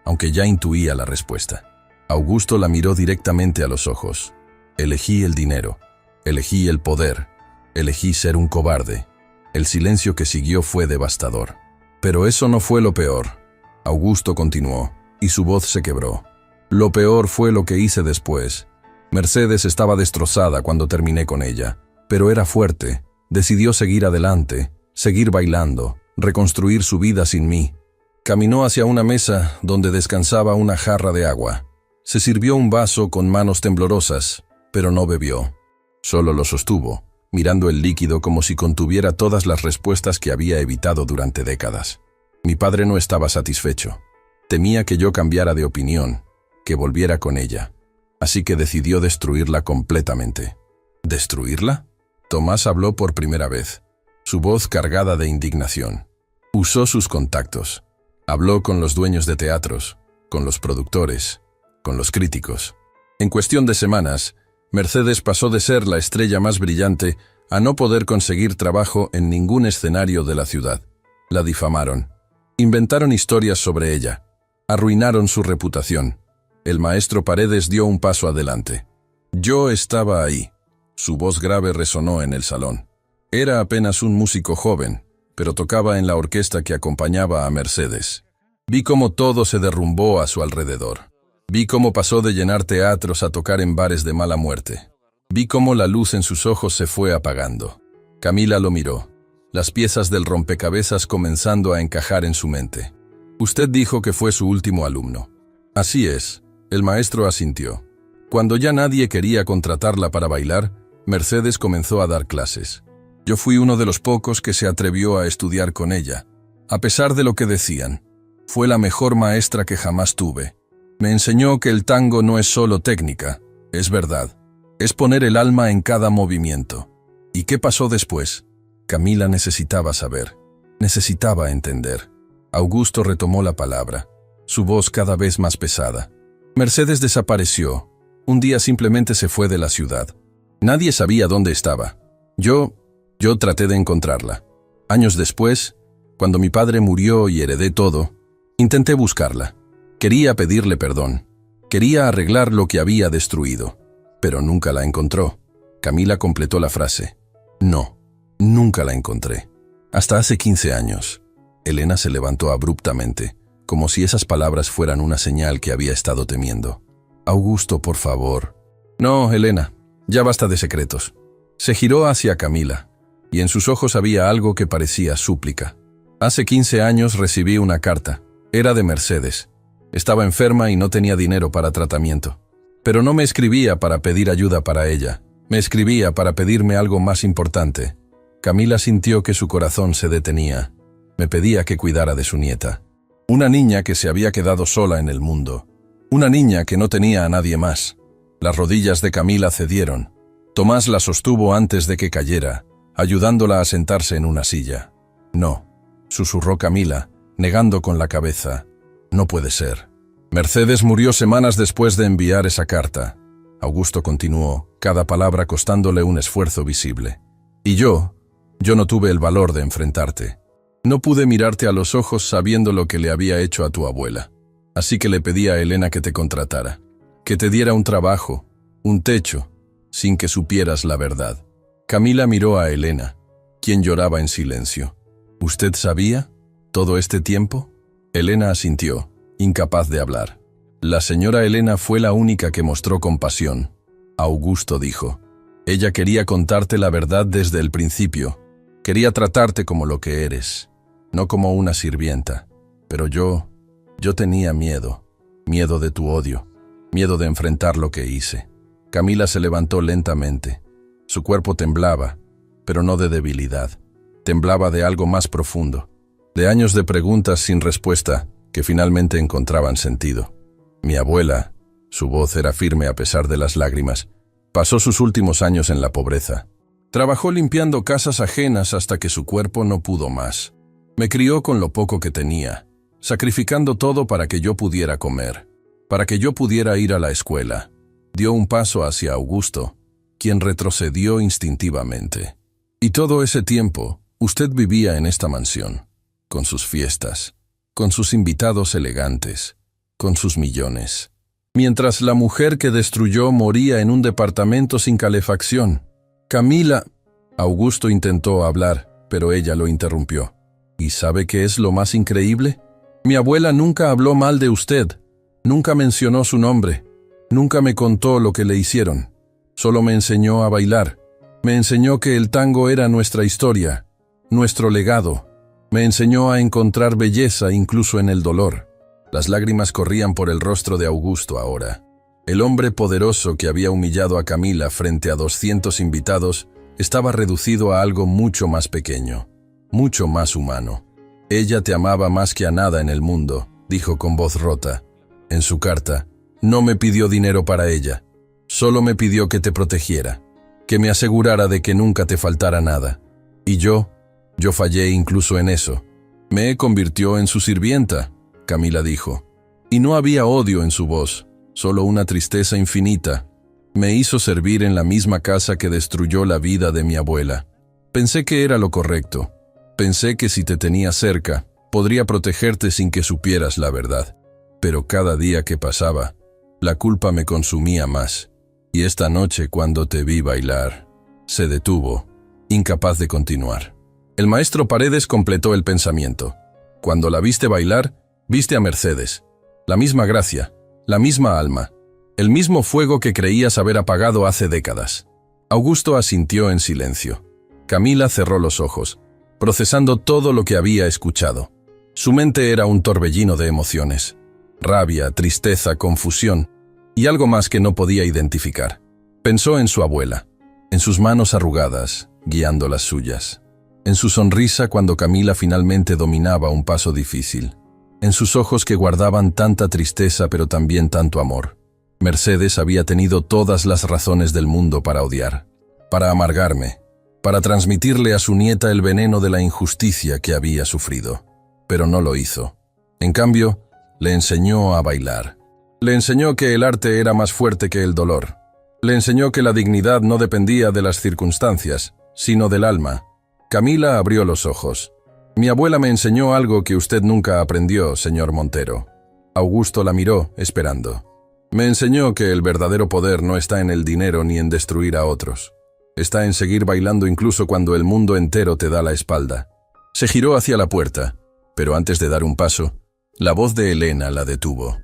aunque ya intuía la respuesta. Augusto la miró directamente a los ojos. Elegí el dinero, elegí el poder, elegí ser un cobarde. El silencio que siguió fue devastador. Pero eso no fue lo peor. Augusto continuó, y su voz se quebró. Lo peor fue lo que hice después. Mercedes estaba destrozada cuando terminé con ella, pero era fuerte. Decidió seguir adelante, seguir bailando, reconstruir su vida sin mí. Caminó hacia una mesa donde descansaba una jarra de agua. Se sirvió un vaso con manos temblorosas, pero no bebió. Solo lo sostuvo, mirando el líquido como si contuviera todas las respuestas que había evitado durante décadas. Mi padre no estaba satisfecho. Temía que yo cambiara de opinión, que volviera con ella. Así que decidió destruirla completamente. ¿Destruirla? Tomás habló por primera vez, su voz cargada de indignación. Usó sus contactos. Habló con los dueños de teatros, con los productores, con los críticos. En cuestión de semanas, Mercedes pasó de ser la estrella más brillante a no poder conseguir trabajo en ningún escenario de la ciudad. La difamaron. Inventaron historias sobre ella. Arruinaron su reputación. El maestro Paredes dio un paso adelante. Yo estaba ahí. Su voz grave resonó en el salón. Era apenas un músico joven, pero tocaba en la orquesta que acompañaba a Mercedes. Vi cómo todo se derrumbó a su alrededor. Vi cómo pasó de llenar teatros a tocar en bares de mala muerte. Vi cómo la luz en sus ojos se fue apagando. Camila lo miró, las piezas del rompecabezas comenzando a encajar en su mente. Usted dijo que fue su último alumno. Así es, el maestro asintió. Cuando ya nadie quería contratarla para bailar, Mercedes comenzó a dar clases. Yo fui uno de los pocos que se atrevió a estudiar con ella. A pesar de lo que decían, fue la mejor maestra que jamás tuve. Me enseñó que el tango no es solo técnica, es verdad. Es poner el alma en cada movimiento. ¿Y qué pasó después? Camila necesitaba saber. Necesitaba entender. Augusto retomó la palabra, su voz cada vez más pesada. Mercedes desapareció. Un día simplemente se fue de la ciudad. Nadie sabía dónde estaba. Yo traté de encontrarla. Años después, cuando mi padre murió y heredé todo, intenté buscarla. Quería pedirle perdón. Quería arreglar lo que había destruido. Pero nunca la encontró. Camila completó la frase. No, nunca la encontré. Hasta hace 15 años. Elena se levantó abruptamente, como si esas palabras fueran una señal que había estado temiendo. Augusto, por favor. No, Elena, ya basta de secretos. Se giró hacia Camila, y en sus ojos había algo que parecía súplica. Hace 15 años recibí una carta. Era de Mercedes. Estaba enferma y no tenía dinero para tratamiento. Pero no me escribía para pedir ayuda para ella. Me escribía para pedirme algo más importante. Camila sintió que su corazón se detenía. Me pedía que cuidara de su nieta. Una niña que se había quedado sola en el mundo. Una niña que no tenía a nadie más. Las rodillas de Camila cedieron. Tomás la sostuvo antes de que cayera, ayudándola a sentarse en una silla. No, susurró Camila, negando con la cabeza. No puede ser. Mercedes murió semanas después de enviar esa carta. Augusto continuó, cada palabra costándole un esfuerzo visible. Y yo no tuve el valor de enfrentarte. No pude mirarte a los ojos sabiendo lo que le había hecho a tu abuela. Así que le pedí a Elena que te contratara, que te diera un trabajo, un techo, sin que supieras la verdad. Camila miró a Elena, quien lloraba en silencio. ¿Usted sabía todo este tiempo? Elena asintió, incapaz de hablar. La señora Elena fue la única que mostró compasión. Augusto dijo, ella quería contarte la verdad desde el principio. Quería tratarte como lo que eres, no como una sirvienta. Pero yo tenía miedo de tu odio, miedo de enfrentar lo que hice. Camila se levantó lentamente. Su cuerpo temblaba, pero no de debilidad. Temblaba de algo más profundo, de años de preguntas sin respuesta que finalmente encontraban sentido. Mi abuela, su voz era firme a pesar de las lágrimas, pasó sus últimos años en la pobreza. Trabajó limpiando casas ajenas hasta que su cuerpo no pudo más. Me crió con lo poco que tenía, sacrificando todo para que yo pudiera comer, para que yo pudiera ir a la escuela. Dio un paso hacia Augusto, quien retrocedió instintivamente. Y todo ese tiempo, usted vivía en esta mansión, con sus fiestas, con sus invitados elegantes, con sus millones. Mientras la mujer que destruyó moría en un departamento sin calefacción. Camila. Augusto intentó hablar, pero ella lo interrumpió. ¿Y sabe qué es lo más increíble? Mi abuela nunca habló mal de usted, nunca mencionó su nombre, nunca me contó lo que le hicieron. Solo me enseñó a bailar. Me enseñó que el tango era nuestra historia, nuestro legado. Me enseñó a encontrar belleza incluso en el dolor. Las lágrimas corrían por el rostro de Augusto ahora. El hombre poderoso que había humillado a Camila frente a 200 invitados estaba reducido a algo mucho más pequeño, mucho más humano. Ella te amaba más que a nada en el mundo, dijo con voz rota. En su carta, no me pidió dinero para ella. Solo me pidió que te protegiera, que me asegurara de que nunca te faltara nada. Y yo fallé incluso en eso. Me convirtió en su sirvienta, Camila dijo. Y no había odio en su voz, solo una tristeza infinita. Me hizo servir en la misma casa que destruyó la vida de mi abuela. Pensé que era lo correcto. Pensé que si te tenía cerca, podría protegerte sin que supieras la verdad. Pero cada día que pasaba, la culpa me consumía más. Y esta noche, cuando te vi bailar, se detuvo, incapaz de continuar. El maestro Paredes completó el pensamiento. Cuando la viste bailar, viste a Mercedes. La misma gracia, la misma alma, el mismo fuego que creías haber apagado hace décadas. Augusto asintió en silencio. Camila cerró los ojos, procesando todo lo que había escuchado. Su mente era un torbellino de emociones. Rabia, tristeza, confusión y algo más que no podía identificar. Pensó en su abuela, en sus manos arrugadas, guiando las suyas, en su sonrisa cuando Camila finalmente dominaba un paso difícil, en sus ojos que guardaban tanta tristeza pero también tanto amor. Mercedes había tenido todas las razones del mundo para odiar, para amargarme, para transmitirle a su nieta el veneno de la injusticia que había sufrido. Pero no lo hizo. En cambio, le enseñó a bailar. Le enseñó que el arte era más fuerte que el dolor. Le enseñó que la dignidad no dependía de las circunstancias, sino del alma. Camila abrió los ojos. Mi abuela me enseñó algo que usted nunca aprendió, señor Montero. Augusto la miró, esperando. Me enseñó que el verdadero poder no está en el dinero ni en destruir a otros. Está en seguir bailando incluso cuando el mundo entero te da la espalda. Se giró hacia la puerta, pero antes de dar un paso, la voz de Elena la detuvo.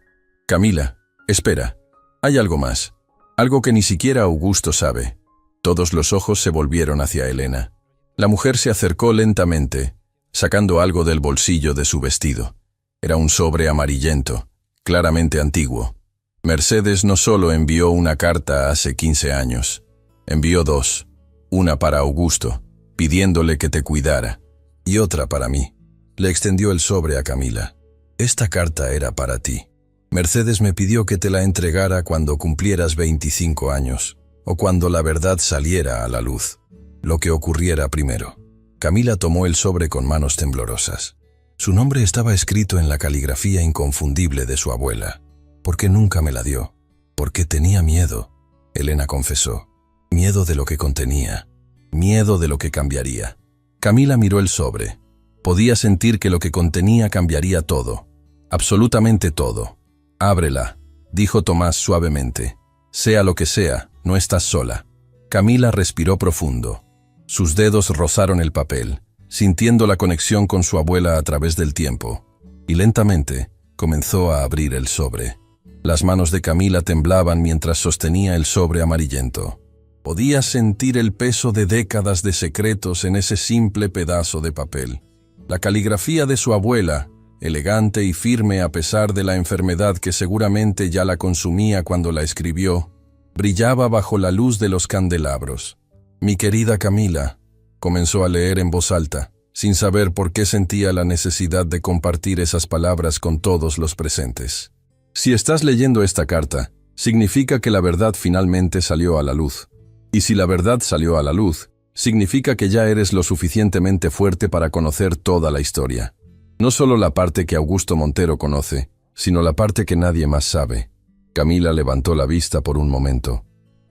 Camila, espera, hay algo más, algo que ni siquiera Augusto sabe. Todos los ojos se volvieron hacia Elena. La mujer se acercó lentamente, sacando algo del bolsillo de su vestido. Era un sobre amarillento, claramente antiguo. Mercedes no solo envió una carta hace 15 años, envió dos, una para Augusto, pidiéndole que te cuidara, y otra para mí. Le extendió el sobre a Camila. Esta carta era para ti. Mercedes me pidió que te la entregara cuando cumplieras 25 años, o cuando la verdad saliera a la luz, lo que ocurriera primero. Camila tomó el sobre con manos temblorosas. Su nombre estaba escrito en la caligrafía inconfundible de su abuela. ¿Por qué nunca me la dio? Porque tenía miedo, Elena confesó. Miedo de lo que contenía. Miedo de lo que cambiaría. Camila miró el sobre. Podía sentir que lo que contenía cambiaría todo. Absolutamente todo. Ábrela, dijo Tomás suavemente. Sea lo que sea, no estás sola. Camila respiró profundo. Sus dedos rozaron el papel, sintiendo la conexión con su abuela a través del tiempo, y lentamente comenzó a abrir el sobre. Las manos de Camila temblaban mientras sostenía el sobre amarillento. Podía sentir el peso de décadas de secretos en ese simple pedazo de papel. La caligrafía de su abuela, elegante y firme a pesar de la enfermedad que seguramente ya la consumía cuando la escribió, brillaba bajo la luz de los candelabros. Mi querida Camila, comenzó a leer en voz alta, sin saber por qué sentía la necesidad de compartir esas palabras con todos los presentes. Si estás leyendo esta carta, significa que la verdad finalmente salió a la luz. Y si la verdad salió a la luz, significa que ya eres lo suficientemente fuerte para conocer toda la historia. No solo la parte que Augusto Montero conoce, sino la parte que nadie más sabe. Camila levantó la vista por un momento.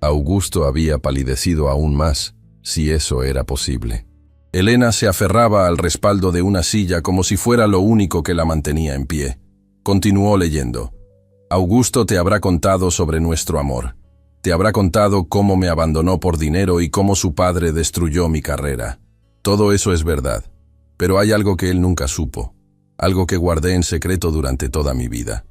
Augusto había palidecido aún más, si eso era posible. Elena se aferraba al respaldo de una silla como si fuera lo único que la mantenía en pie. Continuó leyendo. Augusto te habrá contado sobre nuestro amor. Te habrá contado cómo me abandonó por dinero y cómo su padre destruyó mi carrera. Todo eso es verdad, pero hay algo que él nunca supo, algo que guardé en secreto durante toda mi vida.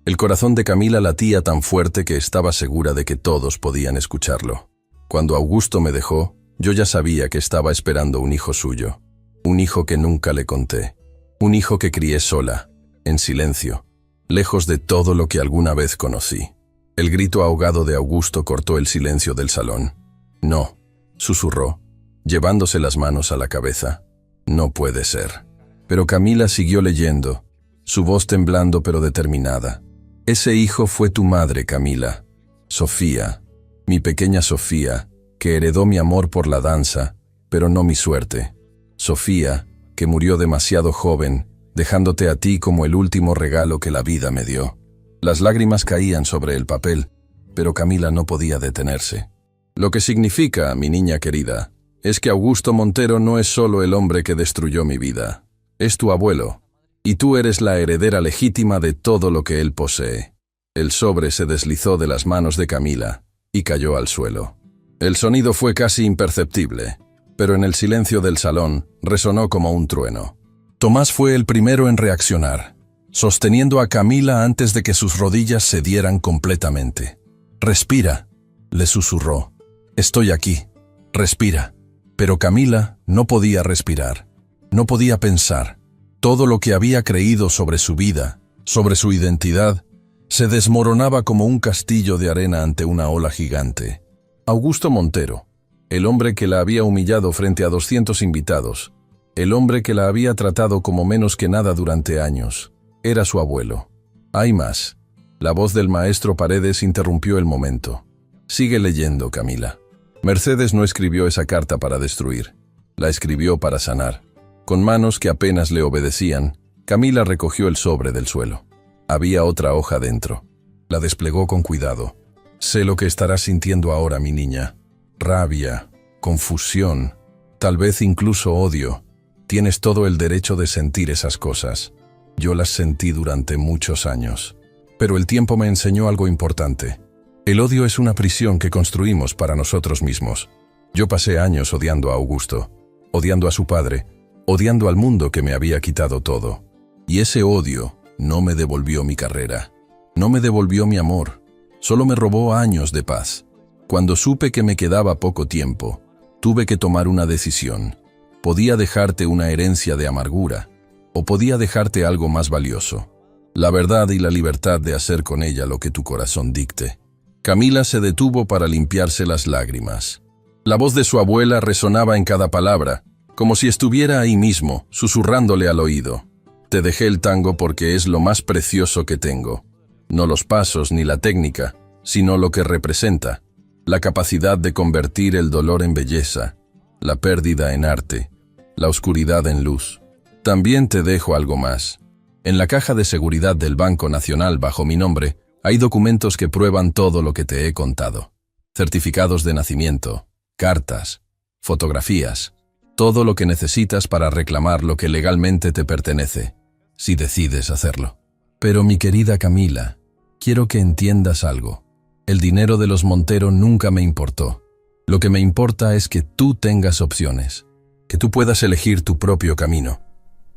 El corazón de Camila latía tan fuerte que estaba segura de que todos podían escucharlo. Cuando Augusto me dejó, yo ya sabía que estaba esperando un hijo suyo. Un hijo que nunca le conté. Un hijo que crié sola, en silencio, lejos de todo lo que alguna vez conocí. El grito ahogado de Augusto cortó el silencio del salón. No, susurró, llevándose las manos a la cabeza. No puede ser. Pero Camila siguió leyendo, su voz temblando pero determinada. Ese hijo fue tu madre, Camila. Sofía, mi pequeña Sofía, que heredó mi amor por la danza, pero no mi suerte. Sofía, que murió demasiado joven, dejándote a ti como el último regalo que la vida me dio. Las lágrimas caían sobre el papel, pero Camila no podía detenerse. Lo que significa, mi niña querida, es que Augusto Montero no es solo el hombre que destruyó mi vida. Es tu abuelo. Y tú eres la heredera legítima de todo lo que él posee. El sobre se deslizó de las manos de Camila y cayó al suelo. El sonido fue casi imperceptible, pero en el silencio del salón resonó como un trueno. Tomás fue el primero en reaccionar, sosteniendo a Camila antes de que sus rodillas cedieran completamente. «Respira», le susurró. «Estoy aquí. Respira». Pero Camila no podía respirar, no podía pensar. Todo lo que había creído sobre su vida, sobre su identidad, se desmoronaba como un castillo de arena ante una ola gigante. Augusto Montero, el hombre que la había humillado frente a 200 invitados, el hombre que la había tratado como menos que nada durante años, era su abuelo. Hay más. La voz del maestro Paredes interrumpió el momento. Sigue leyendo, Camila. Mercedes no escribió esa carta para destruir, la escribió para sanar. Con manos que apenas le obedecían, Camila recogió el sobre del suelo. Había otra hoja dentro. La desplegó con cuidado. Sé lo que estarás sintiendo ahora, mi niña. Rabia, confusión, tal vez incluso odio. Tienes todo el derecho de sentir esas cosas. Yo las sentí durante muchos años. Pero el tiempo me enseñó algo importante. El odio es una prisión que construimos para nosotros mismos. Yo pasé años odiando a Augusto, odiando a su padre, odiando al mundo que me había quitado todo. Y ese odio no me devolvió mi carrera, no me devolvió mi amor, solo me robó años de paz. Cuando supe que me quedaba poco tiempo, tuve que tomar una decisión. Podía dejarte una herencia de amargura, o podía dejarte algo más valioso, la verdad y la libertad de hacer con ella lo que tu corazón dicte. Camila se detuvo para limpiarse las lágrimas. La voz de su abuela resonaba en cada palabra, como si estuviera ahí mismo, susurrándole al oído. Te dejé el tango porque es lo más precioso que tengo. No los pasos ni la técnica, sino lo que representa. La capacidad de convertir el dolor en belleza, la pérdida en arte, la oscuridad en luz. También te dejo algo más. En la caja de seguridad del Banco Nacional bajo mi nombre, hay documentos que prueban todo lo que te he contado. Certificados de nacimiento, cartas, fotografías, todo lo que necesitas para reclamar lo que legalmente te pertenece, si decides hacerlo. Pero mi querida Camila, quiero que entiendas algo. El dinero de los Montero nunca me importó. Lo que me importa es que tú tengas opciones, que tú puedas elegir tu propio camino,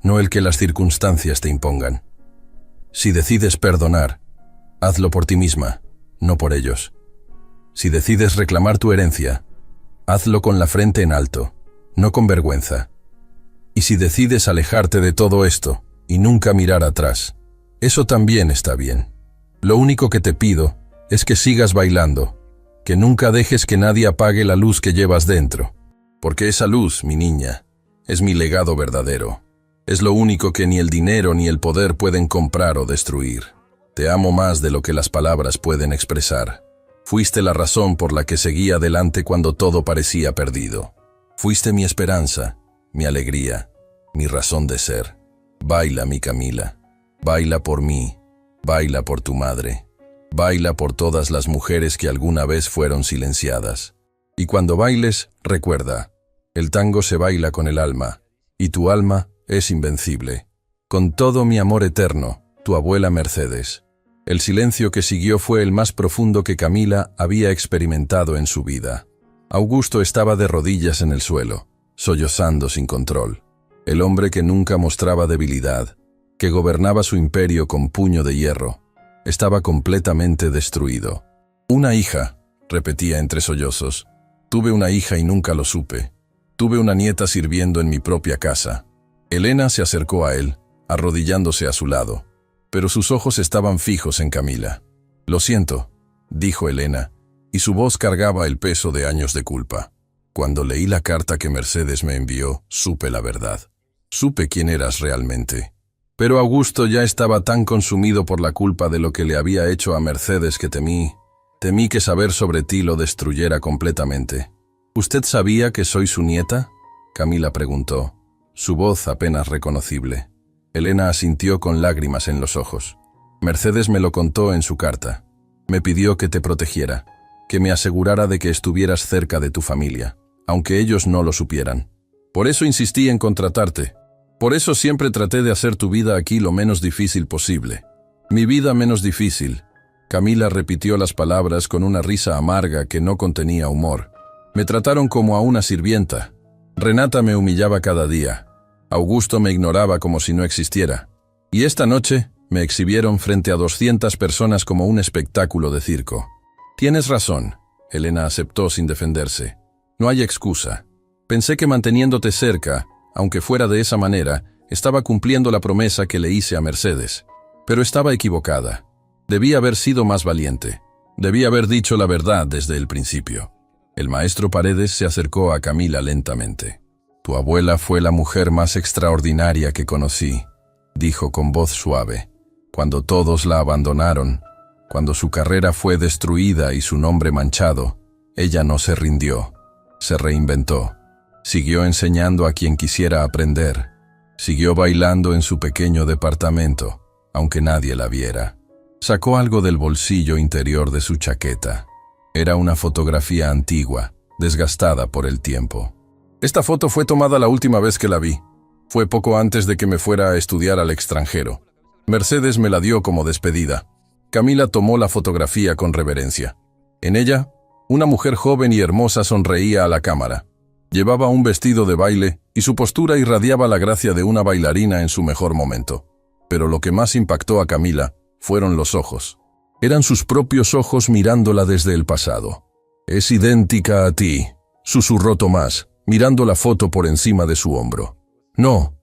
no el que las circunstancias te impongan. Si decides perdonar, hazlo por ti misma, no por ellos. Si decides reclamar tu herencia, hazlo con la frente en alto, no con vergüenza. Y si decides alejarte de todo esto y nunca mirar atrás, eso también está bien. Lo único que te pido es que sigas bailando, que nunca dejes que nadie apague la luz que llevas dentro, porque esa luz, mi niña, es mi legado verdadero. Es lo único que ni el dinero ni el poder pueden comprar o destruir. Te amo más de lo que las palabras pueden expresar. Fuiste la razón por la que seguí adelante cuando todo parecía perdido. Fuiste mi esperanza, mi alegría, mi razón de ser. Baila, mi Camila. Baila por mí. Baila por tu madre. Baila por todas las mujeres que alguna vez fueron silenciadas. Y cuando bailes, recuerda, el tango se baila con el alma, y tu alma es invencible. Con todo mi amor eterno, tu abuela Mercedes. El silencio que siguió fue el más profundo que Camila había experimentado en su vida. Augusto estaba de rodillas en el suelo, sollozando sin control. El hombre que nunca mostraba debilidad, que gobernaba su imperio con puño de hierro, estaba completamente destruido. Una hija, repetía entre sollozos. Tuve una hija y nunca lo supe. Tuve una nieta sirviendo en mi propia casa. Elena se acercó a él, arrodillándose a su lado, pero sus ojos estaban fijos en Camila. Lo siento, dijo Elena, y su voz cargaba el peso de años de culpa. Cuando leí la carta que Mercedes me envió, supe la verdad. Supe quién eras realmente. Pero Augusto ya estaba tan consumido por la culpa de lo que le había hecho a Mercedes que temí que saber sobre ti lo destruyera completamente. ¿Usted sabía que soy su nieta?, Camila preguntó, su voz apenas reconocible. Elena asintió con lágrimas en los ojos. Mercedes me lo contó en su carta. Me pidió que te protegiera, que me asegurara de que estuvieras cerca de tu familia, aunque ellos no lo supieran. Por eso insistí en contratarte. Por eso siempre traté de hacer tu vida aquí lo menos difícil posible. Mi vida menos difícil. Camila repitió las palabras con una risa amarga que no contenía humor. Me trataron como a una sirvienta. Renata me humillaba cada día. Augusto me ignoraba como si no existiera. Y esta noche me exhibieron frente a 200 personas como un espectáculo de circo. Tienes razón, Elena aceptó sin defenderse. No hay excusa. Pensé que manteniéndote cerca, aunque fuera de esa manera, estaba cumpliendo la promesa que le hice a Mercedes. Pero estaba equivocada. Debí haber sido más valiente. Debí haber dicho la verdad desde el principio. El maestro Paredes se acercó a Camila lentamente. Tu abuela fue la mujer más extraordinaria que conocí, dijo con voz suave. Cuando todos la abandonaron, cuando su carrera fue destruida y su nombre manchado, ella no se rindió, se reinventó. Siguió enseñando a quien quisiera aprender. Siguió bailando en su pequeño departamento, aunque nadie la viera. Sacó algo del bolsillo interior de su chaqueta. Era una fotografía antigua, desgastada por el tiempo. Esta foto fue tomada la última vez que la vi. Fue poco antes de que me fuera a estudiar al extranjero. Mercedes me la dio como despedida. Camila tomó la fotografía con reverencia. En ella, una mujer joven y hermosa sonreía a la cámara. Llevaba un vestido de baile y su postura irradiaba la gracia de una bailarina en su mejor momento. Pero lo que más impactó a Camila fueron los ojos. Eran sus propios ojos mirándola desde el pasado. Es idéntica a ti, susurró Tomás, mirando la foto por encima de su hombro. No,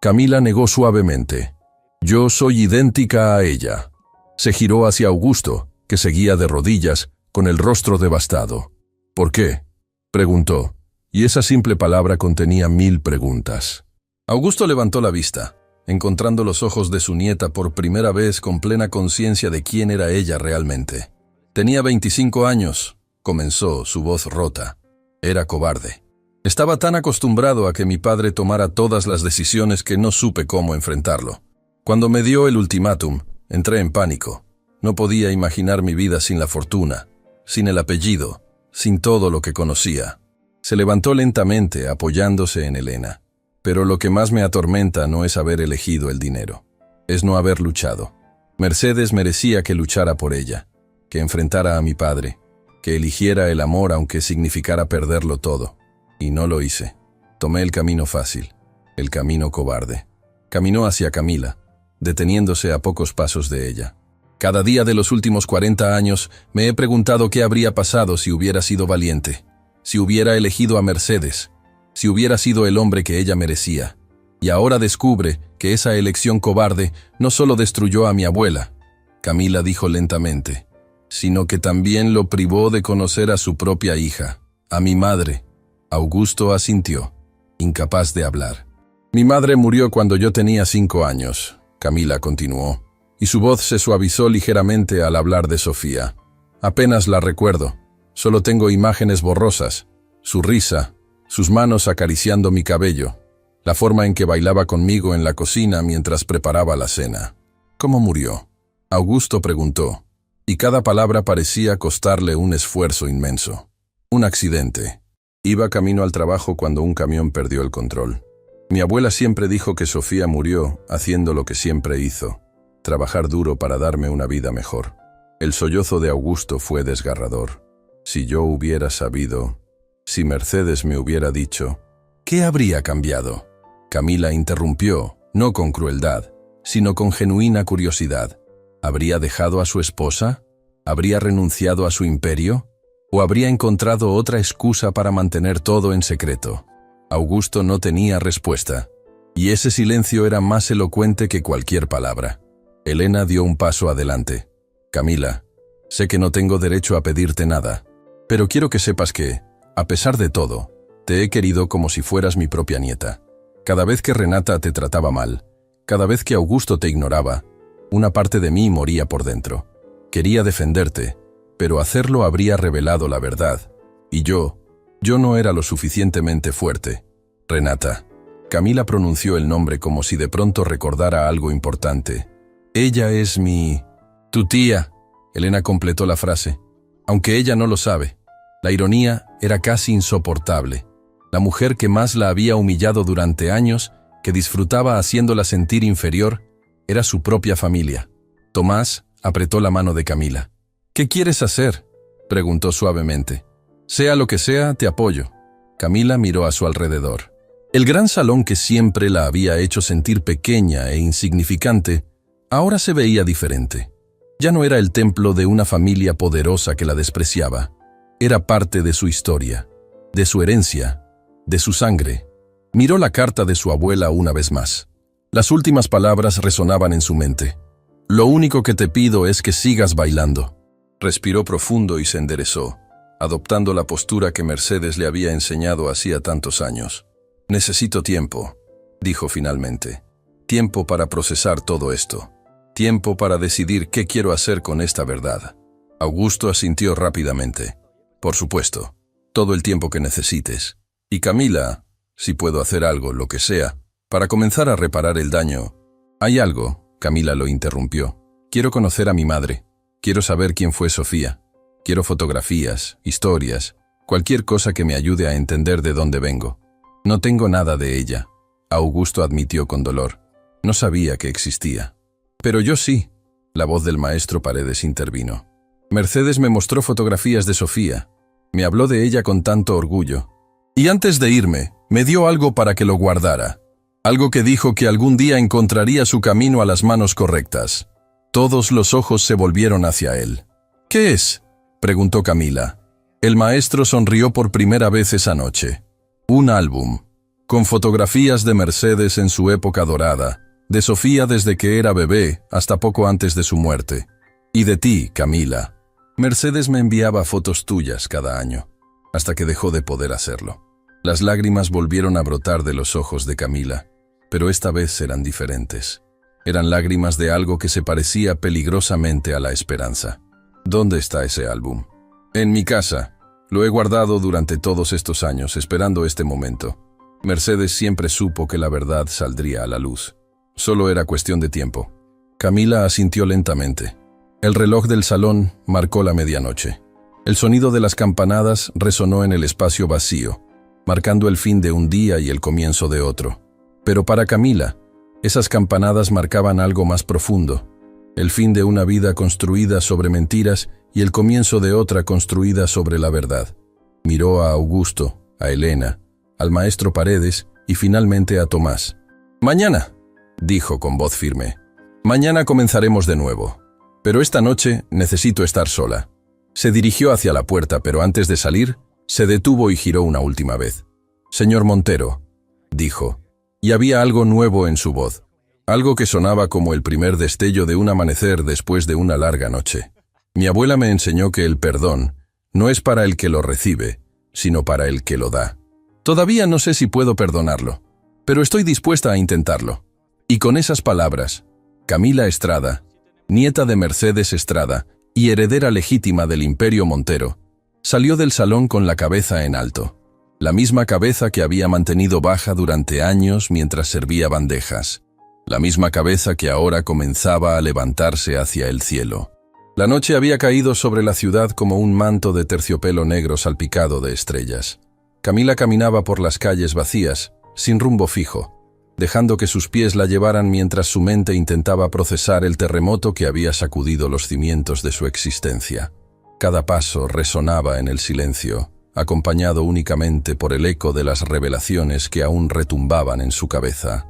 Camila negó suavemente. Yo soy idéntica a ella. Se giró hacia Augusto, que seguía de rodillas, con el rostro devastado. ¿Por qué?, preguntó, y esa simple palabra contenía 1000 preguntas. Augusto levantó la vista, encontrando los ojos de su nieta por primera vez con plena conciencia de quién era ella realmente. Tenía 25 años, comenzó, su voz rota. Era cobarde. Estaba tan acostumbrado a que mi padre tomara todas las decisiones que no supe cómo enfrentarlo. Cuando me dio el ultimátum, entré en pánico. No podía imaginar mi vida sin la fortuna, sin el apellido, sin todo lo que conocía. Se levantó lentamente, apoyándose en Elena. Pero lo que más me atormenta no es haber elegido el dinero. Es no haber luchado. Mercedes merecía que luchara por ella, que enfrentara a mi padre, que eligiera el amor aunque significara perderlo todo. Y no lo hice. Tomé el camino fácil, el camino cobarde. Caminó hacia Camila, deteniéndose a pocos pasos de ella. Cada día de los últimos 40 años me he preguntado qué habría pasado si hubiera sido valiente, si hubiera elegido a Mercedes, si hubiera sido el hombre que ella merecía. Y ahora descubre que esa elección cobarde no solo destruyó a mi abuela, Camila dijo lentamente, sino que también lo privó de conocer a su propia hija, a mi madre. Augusto asintió, incapaz de hablar. Mi madre murió cuando yo tenía 5 años, Camila continuó, y su voz se suavizó ligeramente al hablar de Sofía. Apenas la recuerdo, solo tengo imágenes borrosas, su risa, sus manos acariciando mi cabello, la forma en que bailaba conmigo en la cocina mientras preparaba la cena. ¿Cómo murió?, Augusto preguntó, y cada palabra parecía costarle un esfuerzo inmenso. Un accidente. Iba camino al trabajo cuando un camión perdió el control. Mi abuela siempre dijo que Sofía murió haciendo lo que siempre hizo, trabajar duro para darme una vida mejor. El sollozo de Augusto fue desgarrador. Si yo hubiera sabido, si Mercedes me hubiera dicho, ¿qué habría cambiado? Camila interrumpió, no con crueldad, sino con genuina curiosidad. ¿Habría dejado a su esposa? ¿Habría renunciado a su imperio? ¿O habría encontrado otra excusa para mantener todo en secreto? Augusto no tenía respuesta, y ese silencio era más elocuente que cualquier palabra. Elena dio un paso adelante. Camila, sé que no tengo derecho a pedirte nada, pero quiero que sepas que, a pesar de todo, te he querido como si fueras mi propia nieta. Cada vez que Renata te trataba mal, cada vez que Augusto te ignoraba, una parte de mí moría por dentro. Quería defenderte, pero hacerlo habría revelado la verdad. Y yo no era lo suficientemente fuerte. Renata. Camila pronunció el nombre como si de pronto recordara algo importante. Ella es tu tía. Elena completó la frase. Aunque ella no lo sabe. La ironía era casi insoportable. La mujer que más la había humillado durante años, que disfrutaba haciéndola sentir inferior, era su propia familia. Tomás apretó la mano de Camila. ¿Qué quieres hacer?, preguntó suavemente. Sea lo que sea, te apoyo. Camila miró a su alrededor. El gran salón que siempre la había hecho sentir pequeña e insignificante, ahora se veía diferente. Ya no era el templo de una familia poderosa que la despreciaba. Era parte de su historia, de su herencia, de su sangre. Miró la carta de su abuela una vez más. Las últimas palabras resonaban en su mente. Lo único que te pido es que sigas bailando. Respiró profundo y se enderezó, adoptando la postura que Mercedes le había enseñado hacía tantos años. Necesito tiempo, dijo finalmente. Tiempo para procesar todo esto. Tiempo para decidir qué quiero hacer con esta verdad. Augusto asintió rápidamente. Por supuesto, todo el tiempo que necesites. Y Camila, si puedo hacer algo, lo que sea, para comenzar a reparar el daño. Hay algo, Camila lo interrumpió. Quiero conocer a mi madre. Quiero saber quién fue Sofía. Quiero fotografías, historias, cualquier cosa que me ayude a entender de dónde vengo. No tengo nada de ella, Augusto admitió con dolor. No sabía que existía. Pero yo sí. La voz del maestro Paredes intervino. Mercedes me mostró fotografías de Sofía. Me habló de ella con tanto orgullo. Y antes de irme, me dio algo para que lo guardara. Algo que dijo que algún día encontraría su camino a las manos correctas. Todos los ojos se volvieron hacia él. ¿Qué es?, preguntó Camila. El maestro sonrió por primera vez esa noche. Un álbum, con fotografías de Mercedes en su época dorada, de Sofía desde que era bebé hasta poco antes de su muerte. Y de ti, Camila. Mercedes me enviaba fotos tuyas cada año, hasta que dejó de poder hacerlo. Las lágrimas volvieron a brotar de los ojos de Camila, pero esta vez eran diferentes. Eran lágrimas de algo que se parecía peligrosamente a la esperanza. ¿Dónde está ese álbum? En mi casa. Lo he guardado durante todos estos años, esperando este momento. Mercedes siempre supo que la verdad saldría a la luz. Solo era cuestión de tiempo. Camila asintió lentamente. El reloj del salón marcó la medianoche. El sonido de las campanadas resonó en el espacio vacío, marcando el fin de un día y el comienzo de otro. Pero para Camila, esas campanadas marcaban algo más profundo, el fin de una vida construida sobre mentiras y el comienzo de otra construida sobre la verdad. Miró a Augusto, a Elena, al maestro Paredes y finalmente a Tomás. «Mañana», dijo con voz firme. «Mañana comenzaremos de nuevo. Pero esta noche necesito estar sola». Se dirigió hacia la puerta, pero antes de salir, se detuvo y giró una última vez. «Señor Montero», dijo, y había algo nuevo en su voz, algo que sonaba como el primer destello de un amanecer después de una larga noche. «Mi abuela me enseñó que el perdón no es para el que lo recibe, sino para el que lo da. Todavía no sé si puedo perdonarlo, pero estoy dispuesta a intentarlo». Y con esas palabras, Camila Estrada, nieta de Mercedes Estrada y heredera legítima del Imperio Montero, salió del salón con la cabeza en alto, la misma cabeza que había mantenido baja durante años mientras servía bandejas, la misma cabeza que ahora comenzaba a levantarse hacia el cielo. La noche había caído sobre la ciudad como un manto de terciopelo negro salpicado de estrellas. Camila caminaba por las calles vacías, sin rumbo fijo, dejando que sus pies la llevaran mientras su mente intentaba procesar el terremoto que había sacudido los cimientos de su existencia. Cada paso resonaba en el silencio, acompañado únicamente por el eco de las revelaciones que aún retumbaban en su cabeza.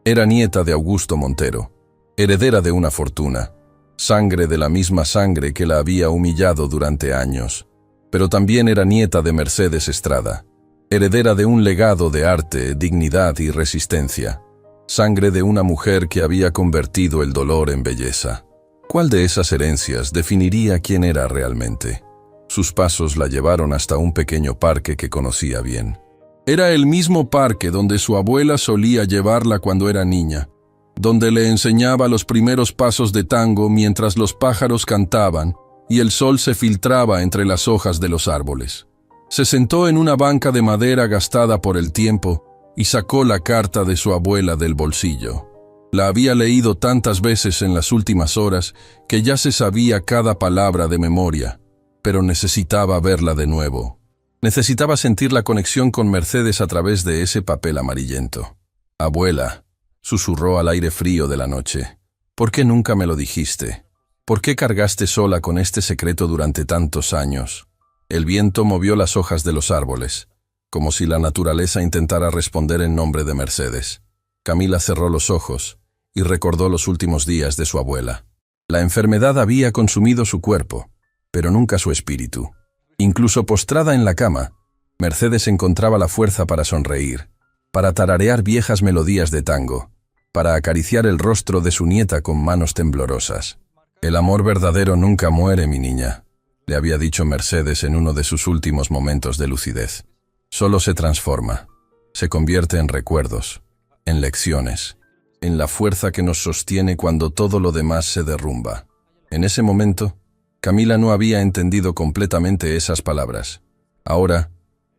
Era nieta de Augusto Montero, heredera de una fortuna, sangre de la misma sangre que la había humillado durante años, pero también era nieta de Mercedes Estrada, heredera de un legado de arte, dignidad y resistencia, sangre de una mujer que había convertido el dolor en belleza. ¿Cuál de esas herencias definiría quién era realmente? Sus pasos la llevaron hasta un pequeño parque que conocía bien. Era el mismo parque donde su abuela solía llevarla cuando era niña, donde le enseñaba los primeros pasos de tango mientras los pájaros cantaban y el sol se filtraba entre las hojas de los árboles. Se sentó en una banca de madera gastada por el tiempo y sacó la carta de su abuela del bolsillo. La había leído tantas veces en las últimas horas que ya se sabía cada palabra de memoria, pero necesitaba verla de nuevo. Necesitaba sentir la conexión con Mercedes a través de ese papel amarillento. «Abuela», susurró al aire frío de la noche, «¿por qué nunca me lo dijiste? ¿Por qué cargaste sola con este secreto durante tantos años?» El viento movió las hojas de los árboles, como si la naturaleza intentara responder en nombre de Mercedes. Camila cerró los ojos y recordó los últimos días de su abuela. La enfermedad había consumido su cuerpo, pero nunca su espíritu. Incluso postrada en la cama, Mercedes encontraba la fuerza para sonreír, para tararear viejas melodías de tango, para acariciar el rostro de su nieta con manos temblorosas. «El amor verdadero nunca muere, mi niña», le había dicho Mercedes en uno de sus últimos momentos de lucidez. «Solo se transforma, se convierte en recuerdos, en lecciones, en la fuerza que nos sostiene cuando todo lo demás se derrumba». En ese momento, Camila no había entendido completamente esas palabras. Ahora,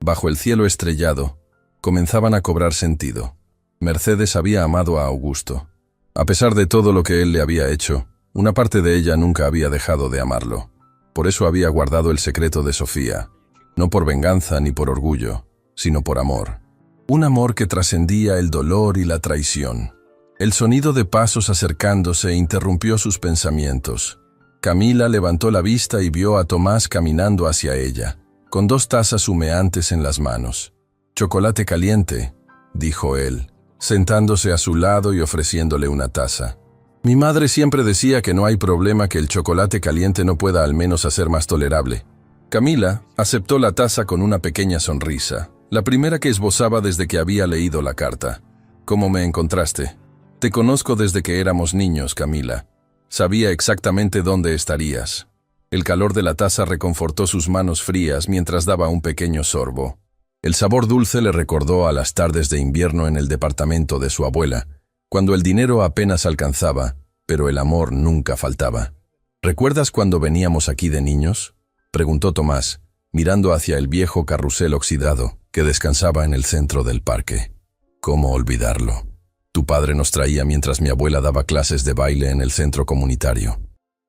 bajo el cielo estrellado, comenzaban a cobrar sentido. Mercedes había amado a Augusto. A pesar de todo lo que él le había hecho, una parte de ella nunca había dejado de amarlo. Por eso había guardado el secreto de Sofía, no por venganza ni por orgullo, sino por amor. Un amor que trascendía el dolor y la traición. El sonido de pasos acercándose interrumpió sus pensamientos. Camila levantó la vista y vio a Tomás caminando hacia ella, con 2 tazas humeantes en las manos. «Chocolate caliente», dijo él, sentándose a su lado y ofreciéndole una taza. «Mi madre siempre decía que no hay problema que el chocolate caliente no pueda al menos hacer más tolerable». Camila aceptó la taza con una pequeña sonrisa, la primera que esbozaba desde que había leído la carta. «¿Cómo me encontraste?» «Te conozco desde que éramos niños, Camila. Sabía exactamente dónde estarías». El calor de la taza reconfortó sus manos frías mientras daba un pequeño sorbo. El sabor dulce le recordó a las tardes de invierno en el departamento de su abuela, cuando el dinero apenas alcanzaba, pero el amor nunca faltaba. «¿Recuerdas cuando veníamos aquí de niños?», preguntó Tomás, mirando hacia el viejo carrusel oxidado que descansaba en el centro del parque. ¿Cómo olvidarlo? Tu padre nos traía mientras mi abuela daba clases de baile en el centro comunitario.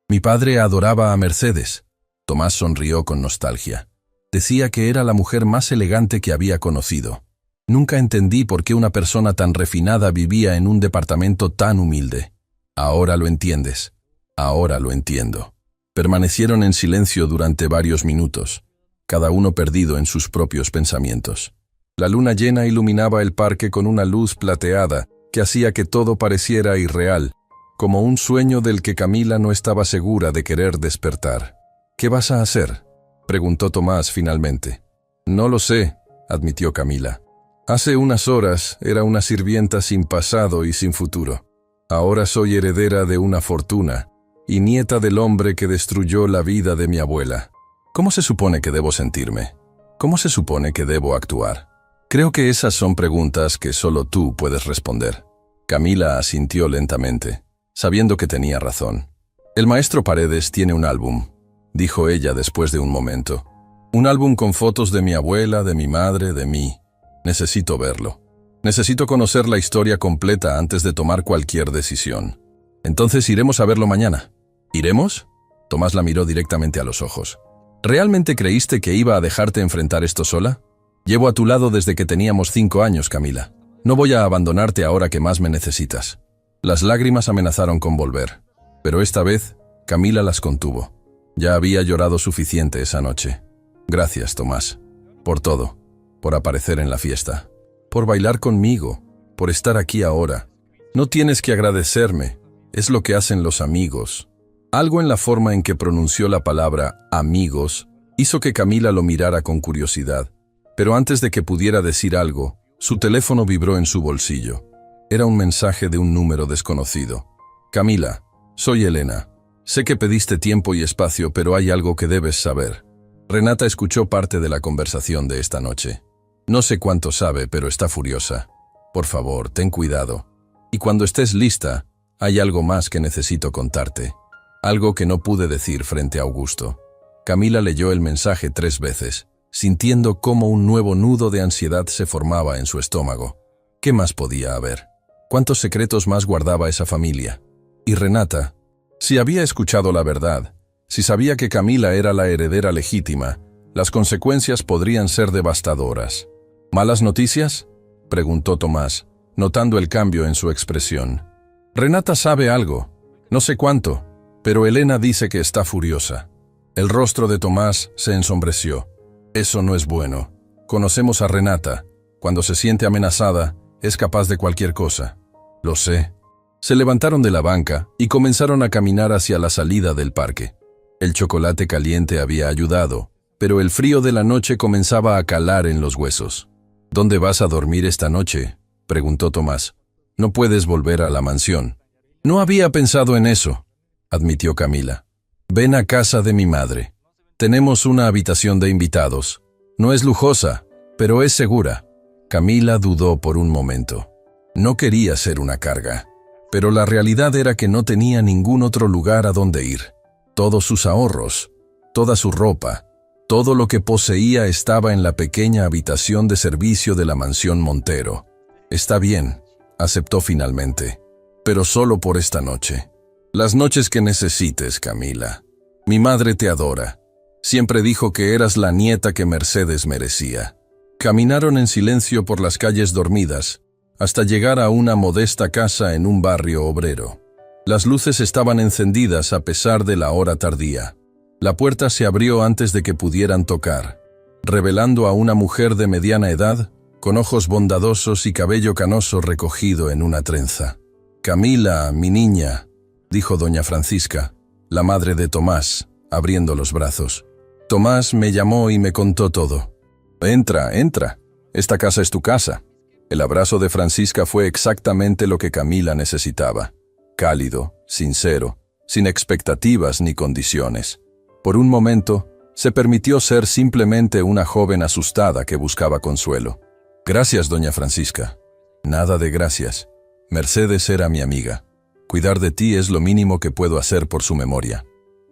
Mi padre adoraba a Mercedes. Tomás sonrió con nostalgia. Decía que era la mujer más elegante que había conocido. Nunca entendí por qué una persona tan refinada vivía en un departamento tan humilde. Ahora lo entiendes. Ahora lo entiendo. Permanecieron en silencio durante varios minutos, cada uno perdido en sus propios pensamientos. La luna llena iluminaba el parque con una luz plateada que hacía que todo pareciera irreal, como un sueño del que Camila no estaba segura de querer despertar. «¿Qué vas a hacer?», preguntó Tomás finalmente. «No lo sé», admitió Camila. «Hace unas horas era una sirvienta sin pasado y sin futuro. Ahora soy heredera de una fortuna y nieta del hombre que destruyó la vida de mi abuela. ¿Cómo se supone que debo sentirme? ¿Cómo se supone que debo actuar?». Creo que esas son preguntas que solo tú puedes responder. Camila asintió lentamente, sabiendo que tenía razón. «El maestro Paredes tiene un álbum», dijo ella después de un momento. «Un álbum con fotos de mi abuela, de mi madre, de mí. Necesito verlo. Necesito conocer la historia completa antes de tomar cualquier decisión. Entonces iremos a verlo mañana». «¿Iremos?». Tomás la miró directamente a los ojos. «¿Realmente creíste que iba a dejarte enfrentar esto sola? Llevo a tu lado desde que teníamos 5 años, Camila. No voy a abandonarte ahora que más me necesitas». Las lágrimas amenazaron con volver, pero esta vez Camila las contuvo. Ya había llorado suficiente esa noche. «Gracias, Tomás, por todo, por aparecer en la fiesta, por bailar conmigo, por estar aquí ahora. No tienes que agradecerme, es lo que hacen los amigos». Algo en la forma en que pronunció la palabra «amigos» hizo que Camila lo mirara con curiosidad, pero antes de que pudiera decir algo, su teléfono vibró en su bolsillo. Era un mensaje de un número desconocido. «Camila, soy Elena. Sé que pediste tiempo y espacio, pero hay algo que debes saber». Renata escuchó parte de la conversación de esta noche. «No sé cuánto sabe, pero está furiosa. Por favor, ten cuidado. Y cuando estés lista, hay algo más que necesito contarte. Algo que no pude decir frente a Augusto». Camila leyó el mensaje 3 veces, sintiendo cómo un nuevo nudo de ansiedad se formaba en su estómago. ¿Qué más podía haber? ¿Cuántos secretos más guardaba esa familia? Y Renata, si había escuchado la verdad, si sabía que Camila era la heredera legítima, las consecuencias podrían ser devastadoras. ¿Malas noticias?, preguntó Tomás, notando el cambio en su expresión. «Renata sabe algo, no sé cuánto, pero Elena dice que está furiosa». El rostro de Tomás se ensombreció. «Eso no es bueno. Conocemos a Renata. Cuando se siente amenazada, es capaz de cualquier cosa». «Lo sé». Se levantaron de la banca y comenzaron a caminar hacia la salida del parque. El chocolate caliente había ayudado, pero el frío de la noche comenzaba a calar en los huesos. «¿Dónde vas a dormir esta noche?», preguntó Tomás. «No puedes volver a la mansión». «No había pensado en eso», admitió Camila. «Ven a casa de mi madre. Tenemos una habitación de invitados. No es lujosa, pero es segura». Camila dudó por un momento. No quería ser una carga, pero la realidad era que no tenía ningún otro lugar a donde ir. Todos sus ahorros, toda su ropa, todo lo que poseía estaba en la pequeña habitación de servicio de la mansión Montero. «Está bien», aceptó finalmente, «pero solo por esta noche. Las noches que necesites, Camila. Mi madre te adora. Siempre dijo que eras la nieta que Mercedes merecía». Caminaron en silencio por las calles dormidas, hasta llegar a una modesta casa en un barrio obrero. Las luces estaban encendidas a pesar de la hora tardía. La puerta se abrió antes de que pudieran tocar, revelando a una mujer de mediana edad, con ojos bondadosos y cabello canoso recogido en una trenza. «Camila, mi niña», dijo doña Francisca, la madre de Tomás, abriendo los brazos. «Tomás me llamó y me contó todo». «Entra, entra. Esta casa es tu casa». El abrazo de Francisca fue exactamente lo que Camila necesitaba. Cálido, sincero, sin expectativas ni condiciones. Por un momento, se permitió ser simplemente una joven asustada que buscaba consuelo. «Gracias, doña Francisca». «Nada de gracias. Mercedes era mi amiga. Cuidar de ti es lo mínimo que puedo hacer por su memoria».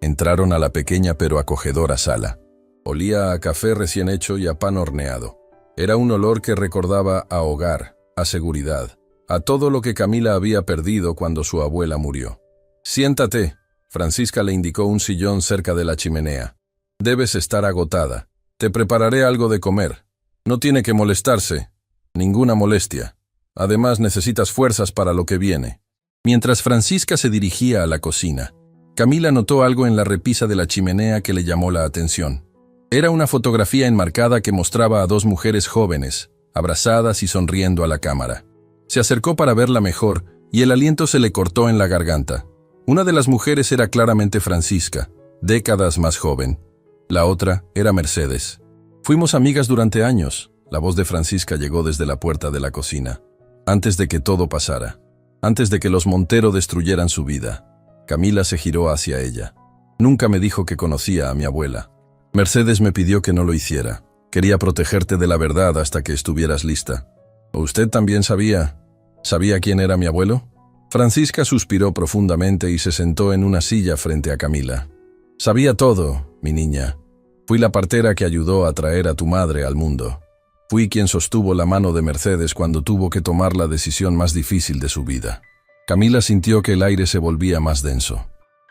Entraron a la pequeña pero acogedora sala. Olía a café recién hecho y a pan horneado. Era un olor que recordaba a hogar, a seguridad, a todo lo que Camila había perdido cuando su abuela murió. «Siéntate», Francisca le indicó un sillón cerca de la chimenea. «Debes estar agotada. Te prepararé algo de comer. No tiene que molestarse. Ninguna molestia. Además, necesitas fuerzas para lo que viene». Mientras Francisca se dirigía a la cocina, Camila notó algo en la repisa de la chimenea que le llamó la atención. Era una fotografía enmarcada que mostraba a dos mujeres jóvenes, abrazadas y sonriendo a la cámara. Se acercó para verla mejor y el aliento se le cortó en la garganta. Una de las mujeres era claramente Francisca, décadas más joven. La otra era Mercedes. «Fuimos amigas durante años», la voz de Francisca llegó desde la puerta de la cocina. «Antes de que todo pasara. Antes de que los Montero destruyeran su vida». Camila se giró hacia ella. «Nunca me dijo que conocía a mi abuela. Mercedes me pidió que no lo hiciera. Quería protegerte de la verdad hasta que estuvieras lista». «¿Usted también sabía quién era mi abuelo?» Francisca suspiró profundamente y se sentó en una silla frente a Camila. «Sabía todo, mi niña. Fui la partera que ayudó a traer a tu madre al mundo. Fui quien sostuvo la mano de Mercedes cuando tuvo que tomar la decisión más difícil de su vida». Camila sintió que el aire se volvía más denso.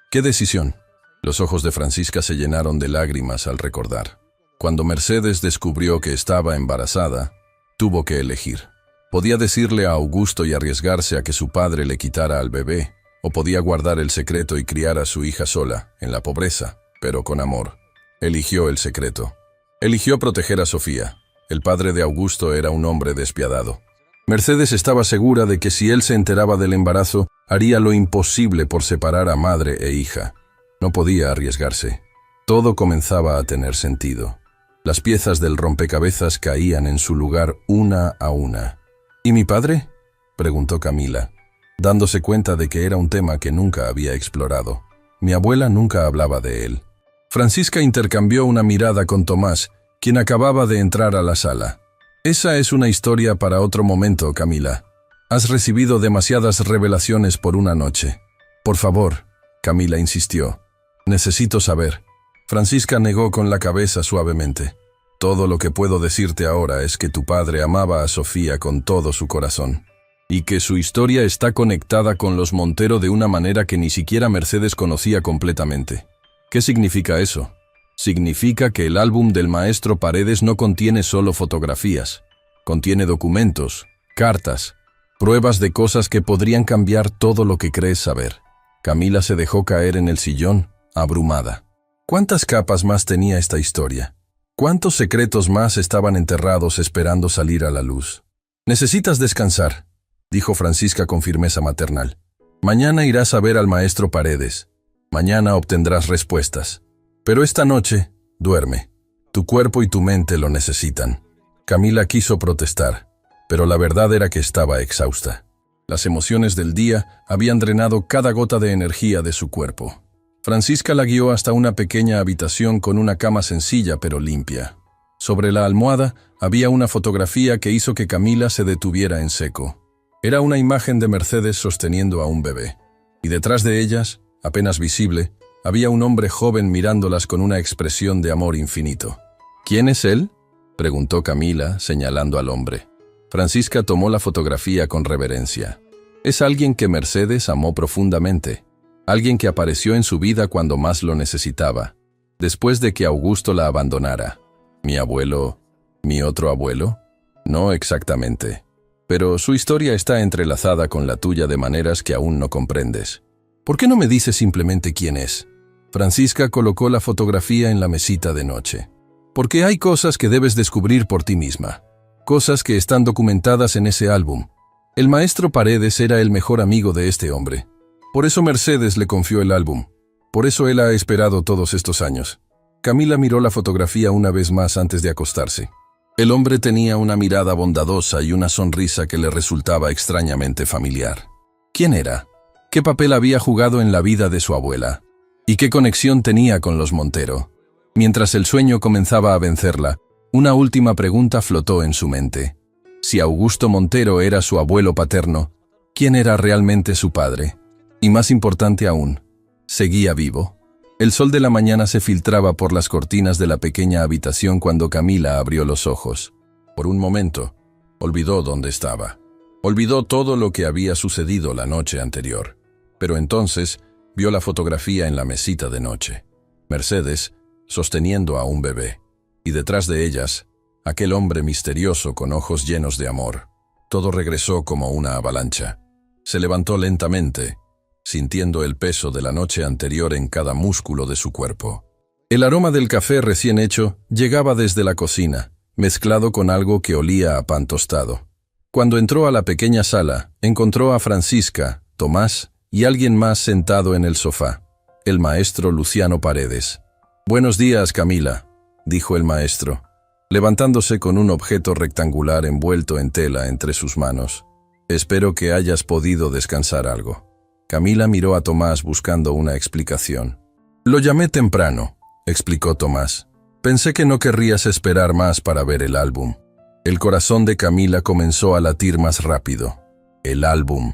«¿Qué decisión?». Los ojos de Francisca se llenaron de lágrimas al recordar. Cuando Mercedes descubrió que estaba embarazada, tuvo que elegir. Podía decirle a Augusto y arriesgarse a que su padre le quitara al bebé, o podía guardar el secreto y criar a su hija sola, en la pobreza, pero con amor. Eligió el secreto. Eligió proteger a Sofía. El padre de Augusto era un hombre despiadado. Mercedes estaba segura de que si él se enteraba del embarazo, haría lo imposible por separar a madre e hija. No podía arriesgarse. Todo comenzaba a tener sentido. Las piezas del rompecabezas caían en su lugar una a una. «¿Y mi padre?», preguntó Camila, dándose cuenta de que era un tema que nunca había explorado. Mi abuela nunca hablaba de él. Francisca intercambió una mirada con Tomás, quien acababa de entrar a la sala. «Esa es una historia para otro momento, Camila. Has recibido demasiadas revelaciones por una noche. Por favor», Camila insistió. «Necesito saber». Francisca negó con la cabeza suavemente. «Todo lo que puedo decirte ahora es que tu padre amaba a Sofía con todo su corazón, y que su historia está conectada con los Montero de una manera que ni siquiera Mercedes conocía completamente». «¿Qué significa eso?». «Significa que el álbum del maestro Paredes no contiene solo fotografías. Contiene documentos, cartas, pruebas de cosas que podrían cambiar todo lo que crees saber». Camila se dejó caer en el sillón, abrumada. ¿Cuántas capas más tenía esta historia? ¿Cuántos secretos más estaban enterrados esperando salir a la luz? «Necesitas descansar», dijo Francisca con firmeza maternal. «Mañana irás a ver al maestro Paredes. Mañana obtendrás respuestas. Pero esta noche, duerme. Tu cuerpo y tu mente lo necesitan». Camila quiso protestar, pero la verdad era que estaba exhausta. Las emociones del día habían drenado cada gota de energía de su cuerpo. Francisca la guió hasta una pequeña habitación con una cama sencilla pero limpia. Sobre la almohada había una fotografía que hizo que Camila se detuviera en seco. Era una imagen de Mercedes sosteniendo a un bebé. Y detrás de ellas, apenas visible, había un hombre joven mirándolas con una expresión de amor infinito. «¿Quién es él?», preguntó Camila, señalando al hombre. Francisca tomó la fotografía con reverencia. «Es alguien que Mercedes amó profundamente. Alguien que apareció en su vida cuando más lo necesitaba, después de que Augusto la abandonara». «¿Mi abuelo? ¿Mi otro abuelo?». «No exactamente. Pero su historia está entrelazada con la tuya de maneras que aún no comprendes. ¿Por qué no me dices simplemente quién es?». Francisca colocó la fotografía en la mesita de noche. «Porque hay cosas que debes descubrir por ti misma. Cosas que están documentadas en ese álbum. El maestro Paredes era el mejor amigo de este hombre. Por eso Mercedes le confió el álbum. Por eso él ha esperado todos estos años». Camila miró la fotografía una vez más antes de acostarse. El hombre tenía una mirada bondadosa y una sonrisa que le resultaba extrañamente familiar. ¿Quién era? ¿Qué papel había jugado en la vida de su abuela? ¿Y qué conexión tenía con los Montero? Mientras el sueño comenzaba a vencerla, una última pregunta flotó en su mente. Si Augusto Montero era su abuelo paterno, ¿quién era realmente su padre? Y más importante aún, ¿seguía vivo? El sol de la mañana se filtraba por las cortinas de la pequeña habitación cuando Camila abrió los ojos. Por un momento, olvidó dónde estaba. Olvidó todo lo que había sucedido la noche anterior. Pero entonces vio la fotografía en la mesita de noche. Mercedes sosteniendo a un bebé. Y detrás de ellas, aquel hombre misterioso con ojos llenos de amor. Todo regresó como una avalancha. Se levantó lentamente, sintiendo el peso de la noche anterior en cada músculo de su cuerpo. El aroma del café recién hecho llegaba desde la cocina, mezclado con algo que olía a pan tostado. Cuando entró a la pequeña sala, encontró a Francisca, Tomás y alguien más sentado en el sofá, el maestro Luciano Paredes. «Buenos días, Camila», dijo el maestro, levantándose con un objeto rectangular envuelto en tela entre sus manos. «Espero que hayas podido descansar algo». Camila miró a Tomás buscando una explicación. «Lo llamé temprano», explicó Tomás. «Pensé que no querrías esperar más para ver el álbum». El corazón de Camila comenzó a latir más rápido. El álbum.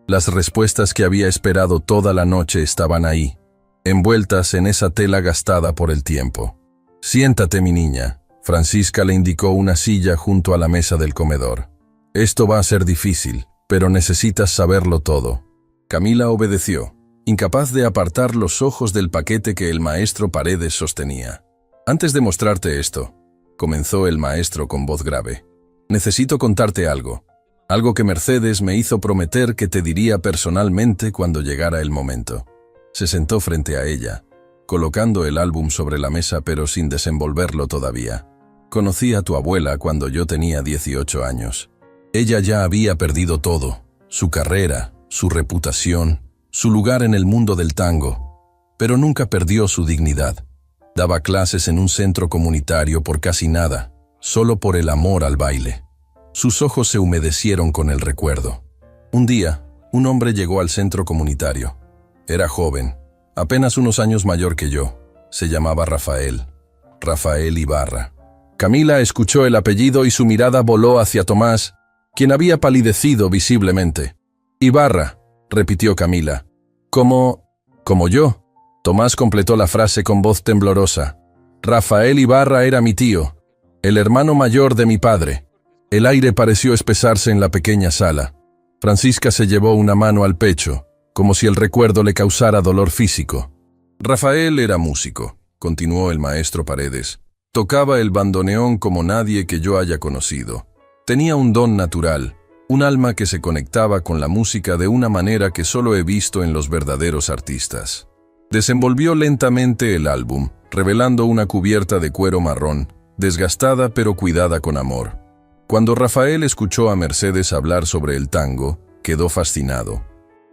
Las respuestas que había esperado toda la noche estaban ahí, envueltas en esa tela gastada por el tiempo. «Siéntate, mi niña». Francisca le indicó una silla junto a la mesa del comedor. «Esto va a ser difícil, pero necesitas saberlo todo». Camila obedeció, incapaz de apartar los ojos del paquete que el maestro Paredes sostenía. «Antes de mostrarte esto», comenzó el maestro con voz grave, «necesito contarte algo. Algo que Mercedes me hizo prometer que te diría personalmente cuando llegara el momento». Se sentó frente a ella, colocando el álbum sobre la mesa pero sin desenvolverlo todavía. «Conocí a tu abuela cuando yo tenía 18 años. Ella ya había perdido todo, su carrera, su reputación, su lugar en el mundo del tango, pero nunca perdió su dignidad. Daba clases en un centro comunitario por casi nada, solo por el amor al baile. Sus ojos se humedecieron con el recuerdo. Un día, un hombre llegó al centro comunitario. Era joven, apenas unos años mayor que yo. Se llamaba Rafael Ibarra». Camila escuchó el apellido y su mirada voló hacia Tomás, quien había palidecido visiblemente. «Ibarra», repitió Camila. «¿Como yo?» Tomás completó la frase con voz temblorosa. «Rafael Ibarra era mi tío, el hermano mayor de mi padre». El aire pareció espesarse en la pequeña sala. Francisca se llevó una mano al pecho, como si el recuerdo le causara dolor físico. «Rafael era músico», continuó el maestro Paredes. «Tocaba el bandoneón como nadie que yo haya conocido. Tenía un don natural, un alma que se conectaba con la música de una manera que solo he visto en los verdaderos artistas». Desenvolvió lentamente el álbum, revelando una cubierta de cuero marrón, desgastada pero cuidada con amor. Cuando Rafael escuchó a Mercedes hablar sobre el tango, quedó fascinado.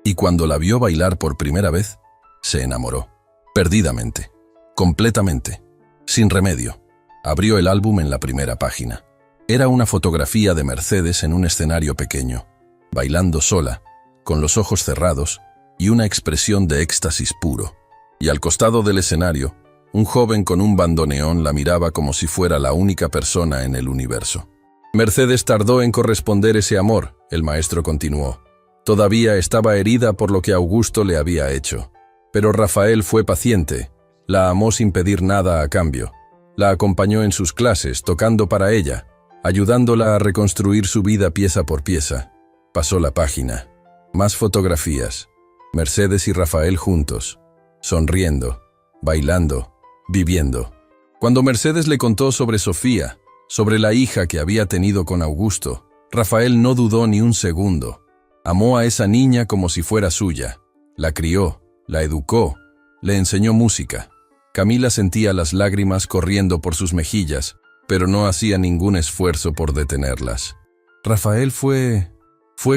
Y cuando la vio bailar por primera vez, se enamoró. Perdidamente. Completamente. Sin remedio. Abrió el álbum en la primera página. Era una fotografía de Mercedes en un escenario pequeño, bailando sola, con los ojos cerrados y una expresión de éxtasis puro. Y al costado del escenario, un joven con un bandoneón la miraba como si fuera la única persona en el universo. Mercedes tardó en corresponder ese amor, el maestro continuó. Todavía estaba herida por lo que Augusto le había hecho. Pero Rafael fue paciente, la amó sin pedir nada a cambio. La acompañó en sus clases, tocando para ella, ayudándola a reconstruir su vida pieza por pieza. Pasó la página. Más fotografías. Mercedes y Rafael juntos, sonriendo, bailando, viviendo. Cuando Mercedes le contó sobre Sofía, sobre la hija que había tenido con Augusto, Rafael no dudó ni un segundo. Amó a esa niña como si fuera suya. La crió, la educó, le enseñó música. Camila sentía las lágrimas corriendo por sus mejillas, pero no hacía ningún esfuerzo por detenerlas. «¿Rafael fue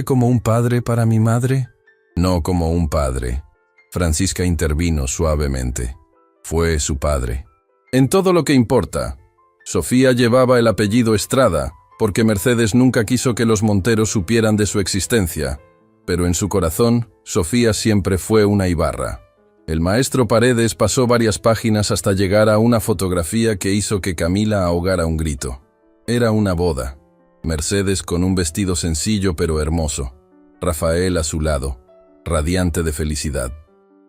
como un padre para mi madre?» «No como un padre». Francisca intervino suavemente. «Fue su padre. En todo lo que importa». Sofía llevaba el apellido Estrada, porque Mercedes nunca quiso que los Monteros supieran de su existencia, pero en su corazón, Sofía siempre fue una Ibarra. El maestro Paredes pasó varias páginas hasta llegar a una fotografía que hizo que Camila ahogara un grito. Era una boda. Mercedes con un vestido sencillo pero hermoso. Rafael a su lado, radiante de felicidad.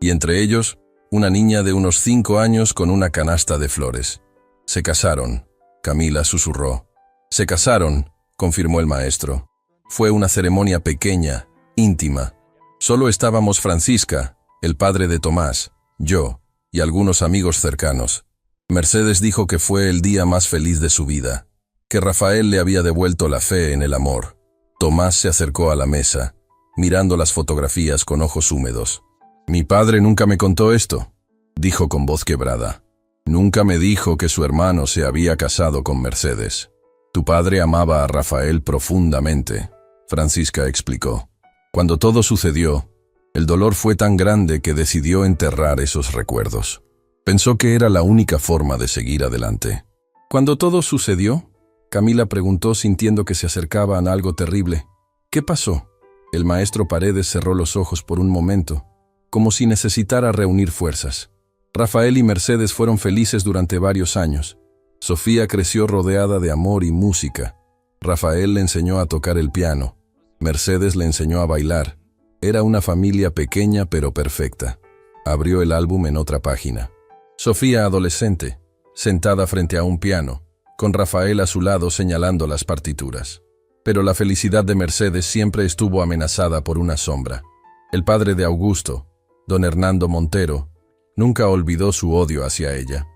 Y entre ellos, una niña de unos 5 años con una canasta de flores. Se casaron, Camila susurró. Se casaron, confirmó el maestro. Fue una ceremonia pequeña, íntima. Solo estábamos Francisca, el padre de Tomás, yo y algunos amigos cercanos. Mercedes dijo que fue el día más feliz de su vida, que Rafael le había devuelto la fe en el amor. Tomás se acercó a la mesa, mirando las fotografías con ojos húmedos. «Mi padre nunca me contó esto», dijo con voz quebrada. «Nunca me dijo que su hermano se había casado con Mercedes. Tu padre amaba a Rafael profundamente», Francisca explicó. Cuando todo sucedió, el dolor fue tan grande que decidió enterrar esos recuerdos. Pensó que era la única forma de seguir adelante. «¿Cuando todo sucedió?», Camila preguntó sintiendo que se acercaban a algo terrible. «¿Qué pasó?». El maestro Paredes cerró los ojos por un momento, como si necesitara reunir fuerzas. Rafael y Mercedes fueron felices durante varios años. Sofía creció rodeada de amor y música. Rafael le enseñó a tocar el piano. Mercedes le enseñó a bailar. Era una familia pequeña pero perfecta. Abrió el álbum en otra página. Sofía adolescente, sentada frente a un piano, con Rafael a su lado señalando las partituras. Pero la felicidad de Mercedes siempre estuvo amenazada por una sombra. El padre de Augusto, don Hernando Montero, nunca olvidó su odio hacia ella.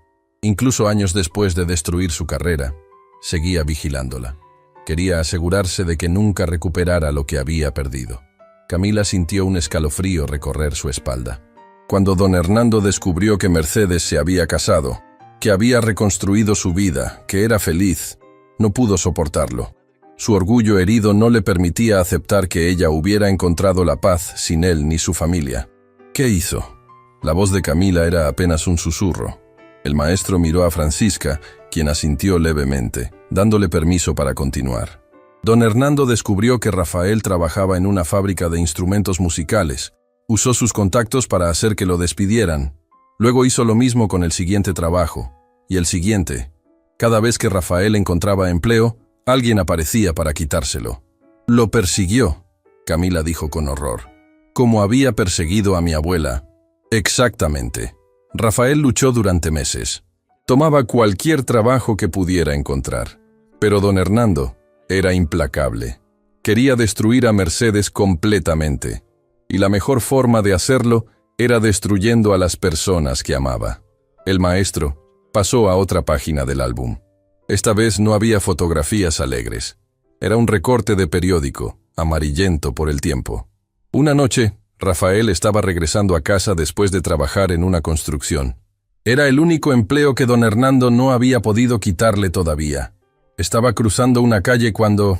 Incluso años después de destruir su carrera, seguía vigilándola. Quería asegurarse de que nunca recuperara lo que había perdido. Camila sintió un escalofrío recorrer su espalda. Cuando don Hernando descubrió que Mercedes se había casado, que había reconstruido su vida, que era feliz, no pudo soportarlo. Su orgullo herido no le permitía aceptar que ella hubiera encontrado la paz sin él ni su familia. ¿Qué hizo? La voz de Camila era apenas un susurro. El maestro miró a Francisca, quien asintió levemente, dándole permiso para continuar. Don Hernando descubrió que Rafael trabajaba en una fábrica de instrumentos musicales. Usó sus contactos para hacer que lo despidieran. Luego hizo lo mismo con el siguiente trabajo, y el siguiente. Cada vez que Rafael encontraba empleo, alguien aparecía para quitárselo. «Lo persiguió», Camila dijo con horror. «Como había perseguido a mi abuela». «Exactamente». Rafael luchó durante meses. Tomaba cualquier trabajo que pudiera encontrar. Pero don Hernando era implacable. Quería destruir a Mercedes completamente. Y la mejor forma de hacerlo era destruyendo a las personas que amaba. El maestro pasó a otra página del álbum. Esta vez no había fotografías alegres. Era un recorte de periódico, amarillento por el tiempo. Una noche, Rafael estaba regresando a casa después de trabajar en una construcción. Era el único empleo que don Hernando no había podido quitarle todavía. Estaba cruzando una calle cuando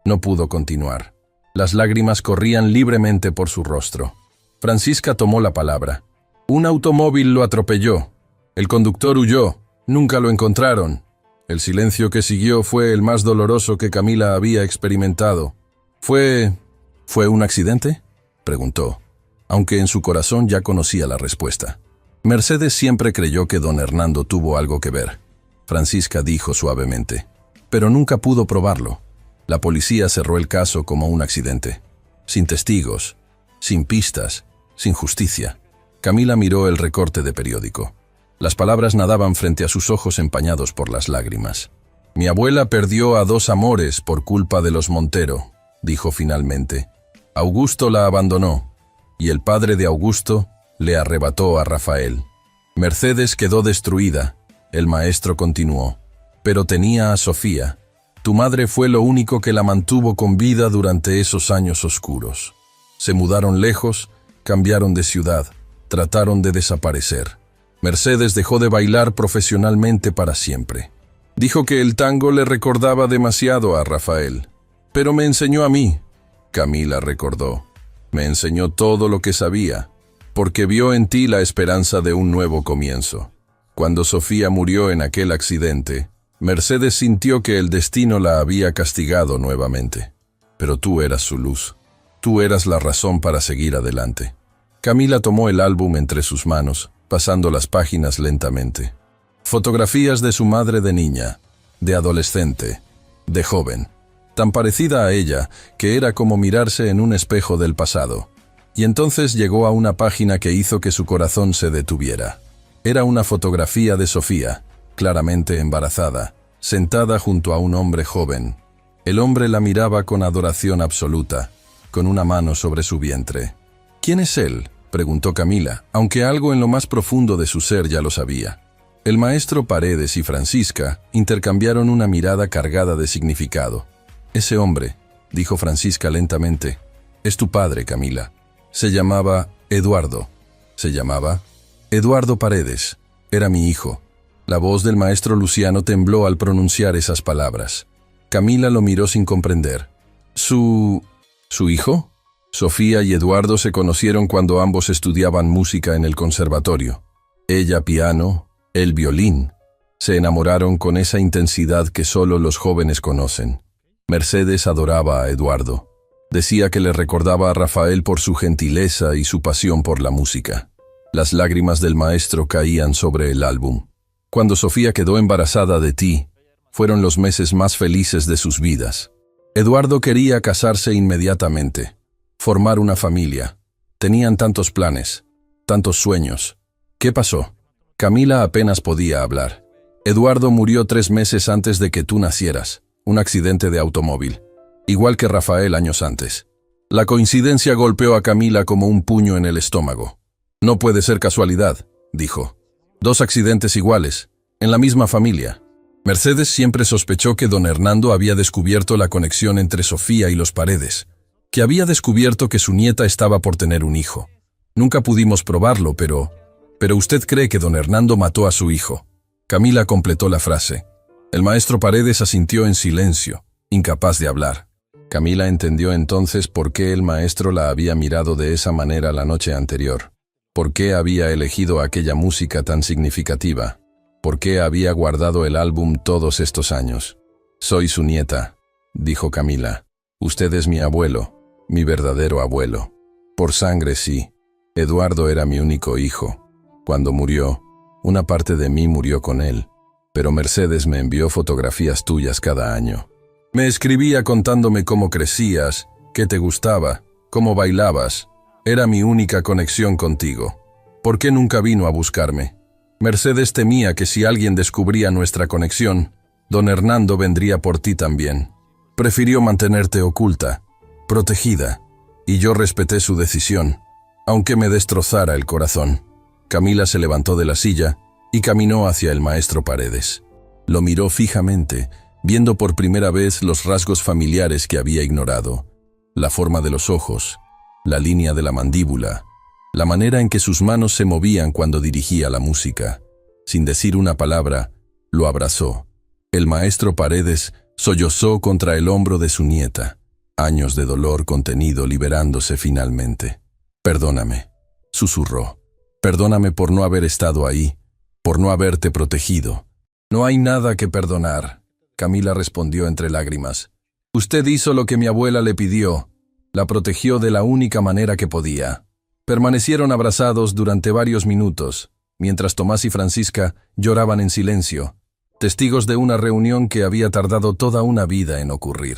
no pudo continuar. Las lágrimas corrían libremente por su rostro. Francisca tomó la palabra. Un automóvil lo atropelló. El conductor huyó. Nunca lo encontraron. El silencio que siguió fue el más doloroso que Camila había experimentado. ¿Fue un accidente?, preguntó, aunque en su corazón ya conocía la respuesta. Mercedes siempre creyó que don Hernando tuvo algo que ver. Francisca dijo suavemente, pero nunca pudo probarlo. La policía cerró el caso como un accidente. Sin testigos, sin pistas, sin justicia. Camila miró el recorte de periódico. Las palabras nadaban frente a sus ojos empañados por las lágrimas. «Mi abuela perdió a 2 amores por culpa de los Montero», dijo finalmente. «Augusto la abandonó, y el padre de Augusto le arrebató a Rafael. Mercedes quedó destruida», el maestro continuó. «Pero tenía a Sofía. Tu madre fue lo único que la mantuvo con vida durante esos años oscuros. Se mudaron lejos, cambiaron de ciudad, trataron de desaparecer. Mercedes dejó de bailar profesionalmente para siempre. Dijo que el tango le recordaba demasiado a Rafael. Pero me enseñó a mí», Camila recordó. «Me enseñó todo lo que sabía, porque vio en ti la esperanza de un nuevo comienzo. Cuando Sofía murió en aquel accidente, Mercedes sintió que el destino la había castigado nuevamente. Pero tú eras su luz. Tú eras la razón para seguir adelante». Camila tomó el álbum entre sus manos, pasando las páginas lentamente. Fotografías de su madre de niña, de adolescente, de joven. Tan parecida a ella que era como mirarse en un espejo del pasado. Y entonces llegó a una página que hizo que su corazón se detuviera. Era una fotografía de Sofía, claramente embarazada, sentada junto a un hombre joven. El hombre la miraba con adoración absoluta, con una mano sobre su vientre. ¿Quién es él?, preguntó Camila, aunque algo en lo más profundo de su ser ya lo sabía. El maestro Paredes y Francisca intercambiaron una mirada cargada de significado. «Ese hombre», dijo Francisca lentamente, «es tu padre, Camila. Se llamaba Eduardo». «¿Se llamaba?» «Eduardo Paredes. Era mi hijo». La voz del maestro Luciano tembló al pronunciar esas palabras. Camila lo miró sin comprender. ¿Su hijo?» Sofía y Eduardo se conocieron cuando ambos estudiaban música en el conservatorio. Ella piano, él violín. Se enamoraron con esa intensidad que solo los jóvenes conocen. Mercedes adoraba a Eduardo. Decía que le recordaba a Rafael por su gentileza y su pasión por la música. Las lágrimas del maestro caían sobre el álbum. Cuando Sofía quedó embarazada de ti, fueron los meses más felices de sus vidas. Eduardo quería casarse inmediatamente, formar una familia. Tenían tantos planes, tantos sueños. ¿Qué pasó? Camila apenas podía hablar. Eduardo murió 3 meses antes de que tú nacieras, un accidente de automóvil, igual que Rafael años antes. La coincidencia golpeó a Camila como un puño en el estómago. «No puede ser casualidad», dijo. «2 accidentes iguales, en la misma familia». Mercedes siempre sospechó que don Hernando había descubierto la conexión entre Sofía y los Paredes, que había descubierto que su nieta estaba por tener un hijo. Nunca pudimos probarlo, pero usted cree que don Hernando mató a su hijo. Camila completó la frase. El maestro Paredes asintió en silencio, incapaz de hablar. Camila entendió entonces por qué el maestro la había mirado de esa manera la noche anterior. Por qué había elegido aquella música tan significativa. Por qué había guardado el álbum todos estos años. «Soy su nieta», dijo Camila. «Usted es mi abuelo, mi verdadero abuelo. Por sangre sí. Eduardo era mi único hijo. Cuando murió, una parte de mí murió con él. Pero Mercedes me envió fotografías tuyas cada año. Me escribía contándome cómo crecías, qué te gustaba, cómo bailabas. Era mi única conexión contigo. ¿Por qué nunca vino a buscarme?» Mercedes temía que si alguien descubría nuestra conexión, don Hernando vendría por ti también. Prefirió mantenerte oculta, protegida, y yo respeté su decisión, aunque me destrozara el corazón. Camila se levantó de la silla y caminó hacia el maestro Paredes. Lo miró fijamente, viendo por primera vez los rasgos familiares que había ignorado, la forma de los ojos, la línea de la mandíbula, la manera en que sus manos se movían cuando dirigía la música. Sin decir una palabra, lo abrazó. El maestro Paredes sollozó contra el hombro de su nieta, años de dolor contenido liberándose finalmente. «Perdóname», susurró. «Perdóname por no haber estado ahí, por no haberte protegido». «No hay nada que perdonar», Camila respondió entre lágrimas. «Usted hizo lo que mi abuela le pidió, la protegió de la única manera que podía». Permanecieron abrazados durante varios minutos, mientras Tomás y Francisca lloraban en silencio, testigos de una reunión que había tardado toda una vida en ocurrir.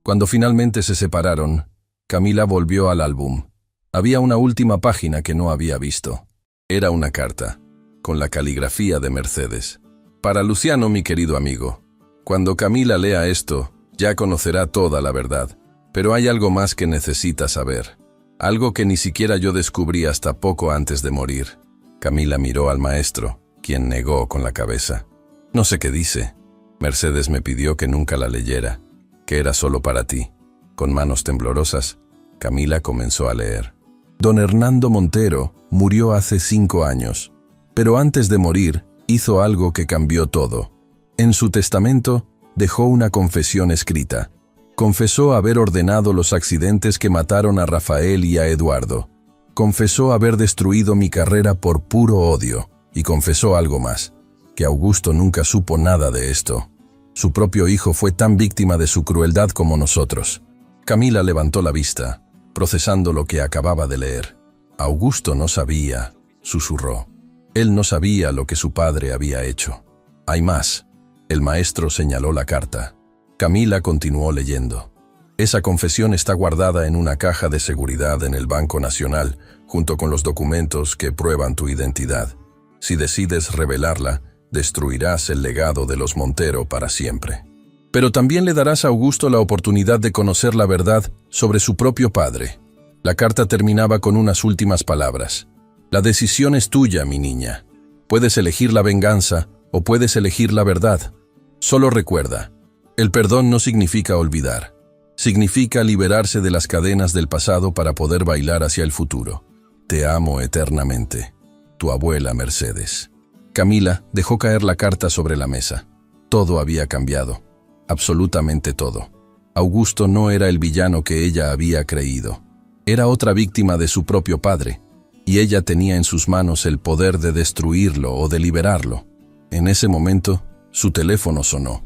Cuando finalmente se separaron, Camila volvió al álbum. Había una última página que no había visto. Era una carta, con la caligrafía de Mercedes. «Para Luciano, mi querido amigo. Cuando Camila lea esto, ya conocerá toda la verdad. Pero hay algo más que necesita saber. Algo que ni siquiera yo descubrí hasta poco antes de morir». Camila miró al maestro, quien negó con la cabeza. «No sé qué dice. Mercedes me pidió que nunca la leyera, que era solo para ti». Con manos temblorosas, Camila comenzó a leer. Don Hernando Montero murió hace 5 años, pero antes de morir hizo algo que cambió todo. En su testamento dejó una confesión escrita. Confesó haber ordenado los accidentes que mataron a Rafael y a Eduardo. Confesó haber destruido mi carrera por puro odio. Y confesó algo más, que Augusto nunca supo nada de esto. Su propio hijo fue tan víctima de su crueldad como nosotros. Camila levantó la vista, procesando lo que acababa de leer. Augusto no sabía, susurró. Él no sabía lo que su padre había hecho. Hay más. El maestro señaló la carta. Camila continuó leyendo. Esa confesión está guardada en una caja de seguridad en el Banco Nacional, junto con los documentos que prueban tu identidad. Si decides revelarla, destruirás el legado de los Montero para siempre. Pero también le darás a Augusto la oportunidad de conocer la verdad sobre su propio padre. La carta terminaba con unas últimas palabras. La decisión es tuya, mi niña. Puedes elegir la venganza o puedes elegir la verdad. Solo recuerda, el perdón no significa olvidar. Significa liberarse de las cadenas del pasado para poder bailar hacia el futuro. Te amo eternamente. Tu abuela Mercedes. Camila dejó caer la carta sobre la mesa. Todo había cambiado. Absolutamente todo. Augusto no era el villano que ella había creído. Era otra víctima de su propio padre, y ella tenía en sus manos el poder de destruirlo o de liberarlo. En ese momento, su teléfono sonó.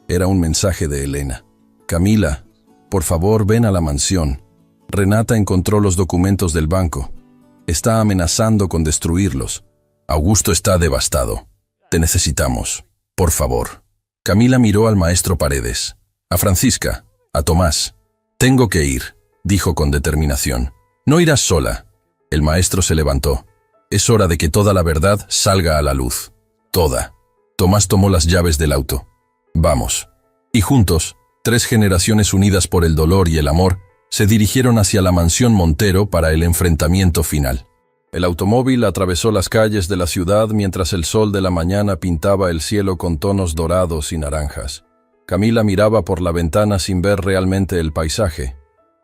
Era un mensaje de Elena. Camila, por favor, ven a la mansión. Renata encontró los documentos del banco. Está amenazando con destruirlos. Augusto está devastado. Te necesitamos. Por favor. Camila miró al maestro Paredes, a Francisca, a Tomás. Tengo que ir, dijo con determinación. No irás sola. El maestro se levantó. Es hora de que toda la verdad salga a la luz. Toda. Tomás tomó las llaves del auto. Vamos. Y juntos, 3 generaciones unidas por el dolor y el amor, se dirigieron hacia la mansión Montero para el enfrentamiento final. El automóvil atravesó las calles de la ciudad mientras el sol de la mañana pintaba el cielo con tonos dorados y naranjas. Camila miraba por la ventana sin ver realmente el paisaje.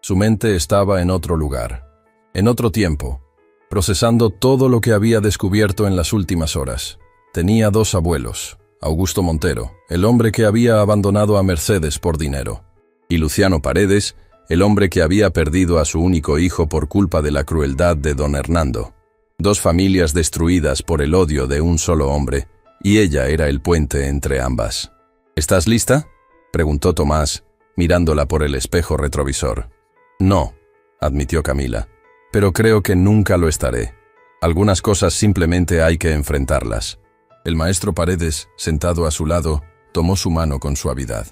Su mente estaba en otro lugar, en otro tiempo, procesando todo lo que había descubierto en las últimas horas. Tenía 2 abuelos, Augusto Montero, el hombre que había abandonado a Mercedes por dinero, y Luciano Paredes, el hombre que había perdido a su único hijo por culpa de la crueldad de don Hernando. 2 familias destruidas por el odio de un solo hombre, y ella era el puente entre ambas. ¿Estás lista?, preguntó Tomás, mirándola por el espejo retrovisor. No, admitió Camila, pero creo que nunca lo estaré. Algunas cosas simplemente hay que enfrentarlas. El maestro Paredes, sentado a su lado, tomó su mano con suavidad.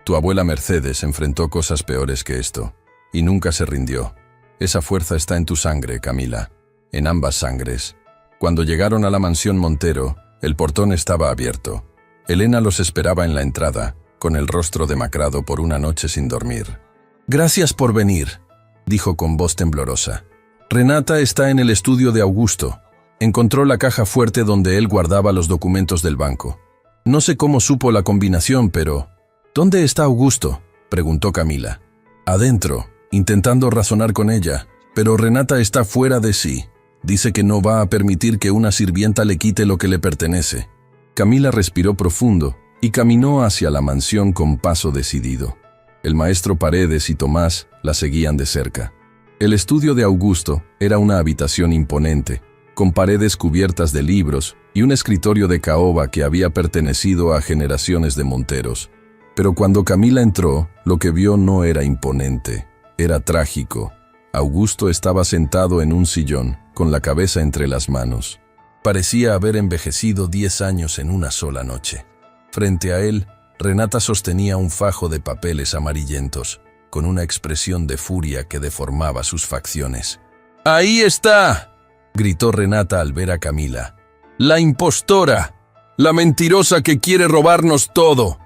Tu abuela Mercedes enfrentó cosas peores que esto, y nunca se rindió. Esa fuerza está en tu sangre, Camila, en ambas sangres. Cuando llegaron a la mansión Montero, el portón estaba abierto. Elena los esperaba en la entrada, con el rostro demacrado por una noche sin dormir. Gracias por venir, dijo con voz temblorosa. Renata está en el estudio de Augusto. Encontró la caja fuerte donde él guardaba los documentos del banco. No sé cómo supo la combinación, pero... ¿Dónde está Augusto?, preguntó Camila. Adentro, intentando razonar con ella, pero Renata está fuera de sí. Dice que no va a permitir que una sirvienta le quite lo que le pertenece. Camila respiró profundo y caminó hacia la mansión con paso decidido. El maestro Paredes y Tomás la seguían de cerca. El estudio de Augusto era una habitación imponente, con paredes cubiertas de libros y un escritorio de caoba que había pertenecido a generaciones de Monteros. Pero cuando Camila entró, lo que vio no era imponente, era trágico. Augusto estaba sentado en un sillón, con la cabeza entre las manos. Parecía haber envejecido 10 años en una sola noche. Frente a él, Renata sostenía un fajo de papeles amarillentos, con una expresión de furia que deformaba sus facciones. ¡Ahí está!, gritó Renata al ver a Camila. ¡La impostora! ¡La mentirosa que quiere robarnos todo!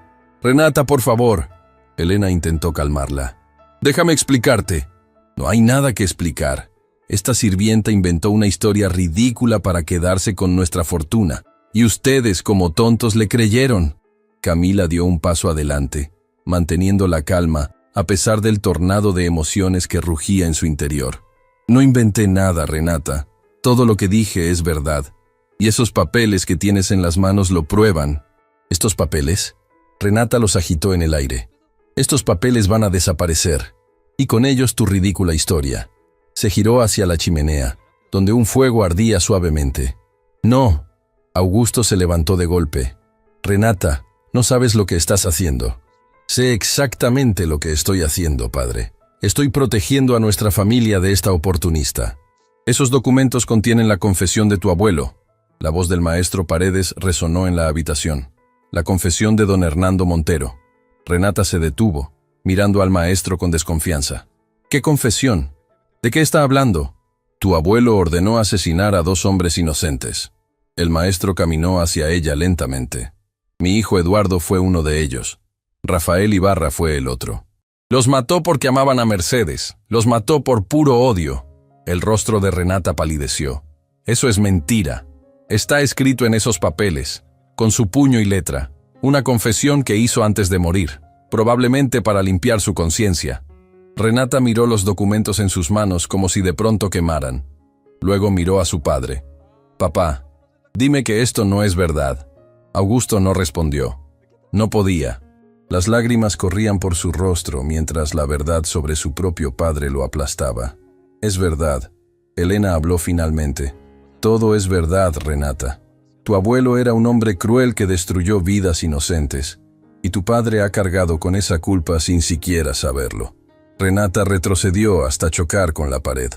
Renata, por favor. Elena intentó calmarla. Déjame explicarte. No hay nada que explicar. Esta sirvienta inventó una historia ridícula para quedarse con nuestra fortuna, y ustedes, como tontos, le creyeron. Camila dio un paso adelante, manteniendo la calma, a pesar del tornado de emociones que rugía en su interior. No inventé nada, Renata. Todo lo que dije es verdad. Y esos papeles que tienes en las manos lo prueban. ¿Estos papeles? Renata los agitó en el aire. Estos papeles van a desaparecer, y con ellos tu ridícula historia. Se giró hacia la chimenea, donde un fuego ardía suavemente. No. Augusto se levantó de golpe. Renata, no sabes lo que estás haciendo. Sé exactamente lo que estoy haciendo, padre. Estoy protegiendo a nuestra familia de esta oportunista. Esos documentos contienen la confesión de tu abuelo. La voz del maestro Paredes resonó en la habitación. La confesión de don Hernando Montero. Renata se detuvo, mirando al maestro con desconfianza. ¿Qué confesión? ¿De qué está hablando? Tu abuelo ordenó asesinar a 2 hombres inocentes. El maestro caminó hacia ella lentamente. Mi hijo Eduardo fue uno de ellos. Rafael Ibarra fue el otro. Los mató porque amaban a Mercedes. Los mató por puro odio. El rostro de Renata palideció. Eso es mentira. Está escrito en esos papeles, con su puño y letra. Una confesión que hizo antes de morir, probablemente para limpiar su conciencia. Renata miró los documentos en sus manos como si de pronto quemaran. Luego miró a su padre. «Papá, dime que esto no es verdad». Augusto no respondió. No podía. Las lágrimas corrían por su rostro mientras la verdad sobre su propio padre lo aplastaba. «Es verdad». Elena habló finalmente. «Todo es verdad, Renata. Tu abuelo era un hombre cruel que destruyó vidas inocentes, y tu padre ha cargado con esa culpa sin siquiera saberlo». Renata retrocedió hasta chocar con la pared.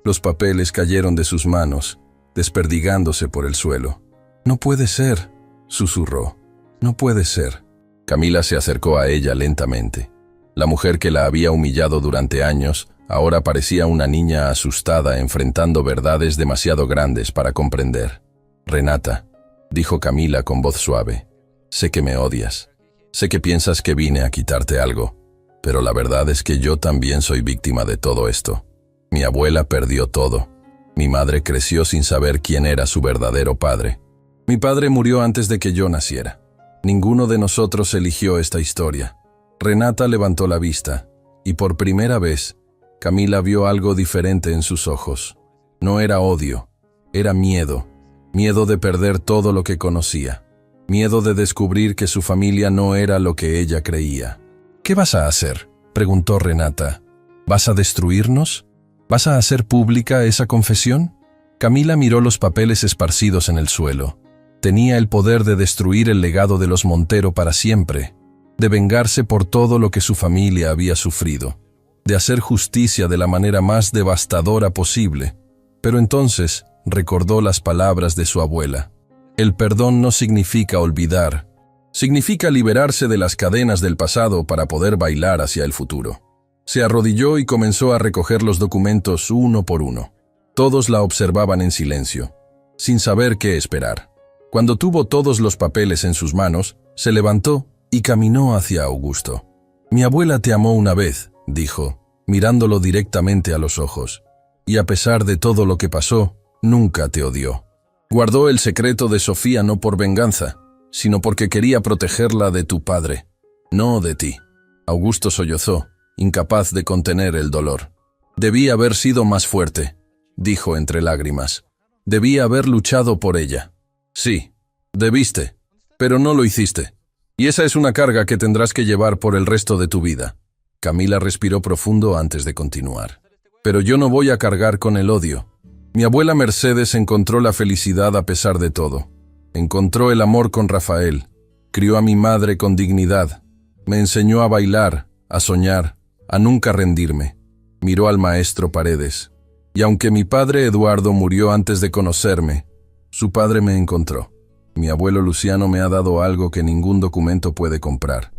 Los papeles cayeron de sus manos, desperdigándose por el suelo. «No puede ser», susurró. «No puede ser». Camila se acercó a ella lentamente. La mujer que la había humillado durante años ahora parecía una niña asustada enfrentando verdades demasiado grandes para comprender. «Renata», dijo Camila con voz suave, «sé que me odias. Sé que piensas que vine a quitarte algo. Pero la verdad es que yo también soy víctima de todo esto. Mi abuela perdió todo. Mi madre creció sin saber quién era su verdadero padre. Mi padre murió antes de que yo naciera. Ninguno de nosotros eligió esta historia». Renata levantó la vista, y por primera vez, Camila vio algo diferente en sus ojos. No era odio, era miedo. Miedo de perder todo lo que conocía. Miedo de descubrir que su familia no era lo que ella creía. «¿Qué vas a hacer?», preguntó Renata. «¿Vas a destruirnos? ¿Vas a hacer pública esa confesión?». Camila miró los papeles esparcidos en el suelo. Tenía el poder de destruir el legado de los Montero para siempre, de vengarse por todo lo que su familia había sufrido, de hacer justicia de la manera más devastadora posible. Pero entonces recordó las palabras de su abuela. El perdón no significa olvidar. Significa liberarse de las cadenas del pasado para poder bailar hacia el futuro. Se arrodilló y comenzó a recoger los documentos uno por uno. Todos la observaban en silencio, sin saber qué esperar. Cuando tuvo todos los papeles en sus manos, se levantó y caminó hacia Augusto. «Mi abuela te amó una vez», dijo, mirándolo directamente a los ojos. «Y a pesar de todo lo que pasó, nunca te odió. Guardó el secreto de Sofía no por venganza, sino porque quería protegerla de tu padre, no de ti». Augusto sollozó, incapaz de contener el dolor. «Debí haber sido más fuerte», dijo entre lágrimas. «Debí haber luchado por ella». «Sí, debiste, pero no lo hiciste. Y esa es una carga que tendrás que llevar por el resto de tu vida». Camila respiró profundo antes de continuar. «Pero yo no voy a cargar con el odio. Mi abuela Mercedes encontró la felicidad a pesar de todo. Encontró el amor con Rafael, crió a mi madre con dignidad, me enseñó a bailar, a soñar, a nunca rendirme». Miró al maestro Paredes. «Y aunque mi padre Eduardo murió antes de conocerme, su padre me encontró. Mi abuelo Luciano me ha dado algo que ningún documento puede comprar.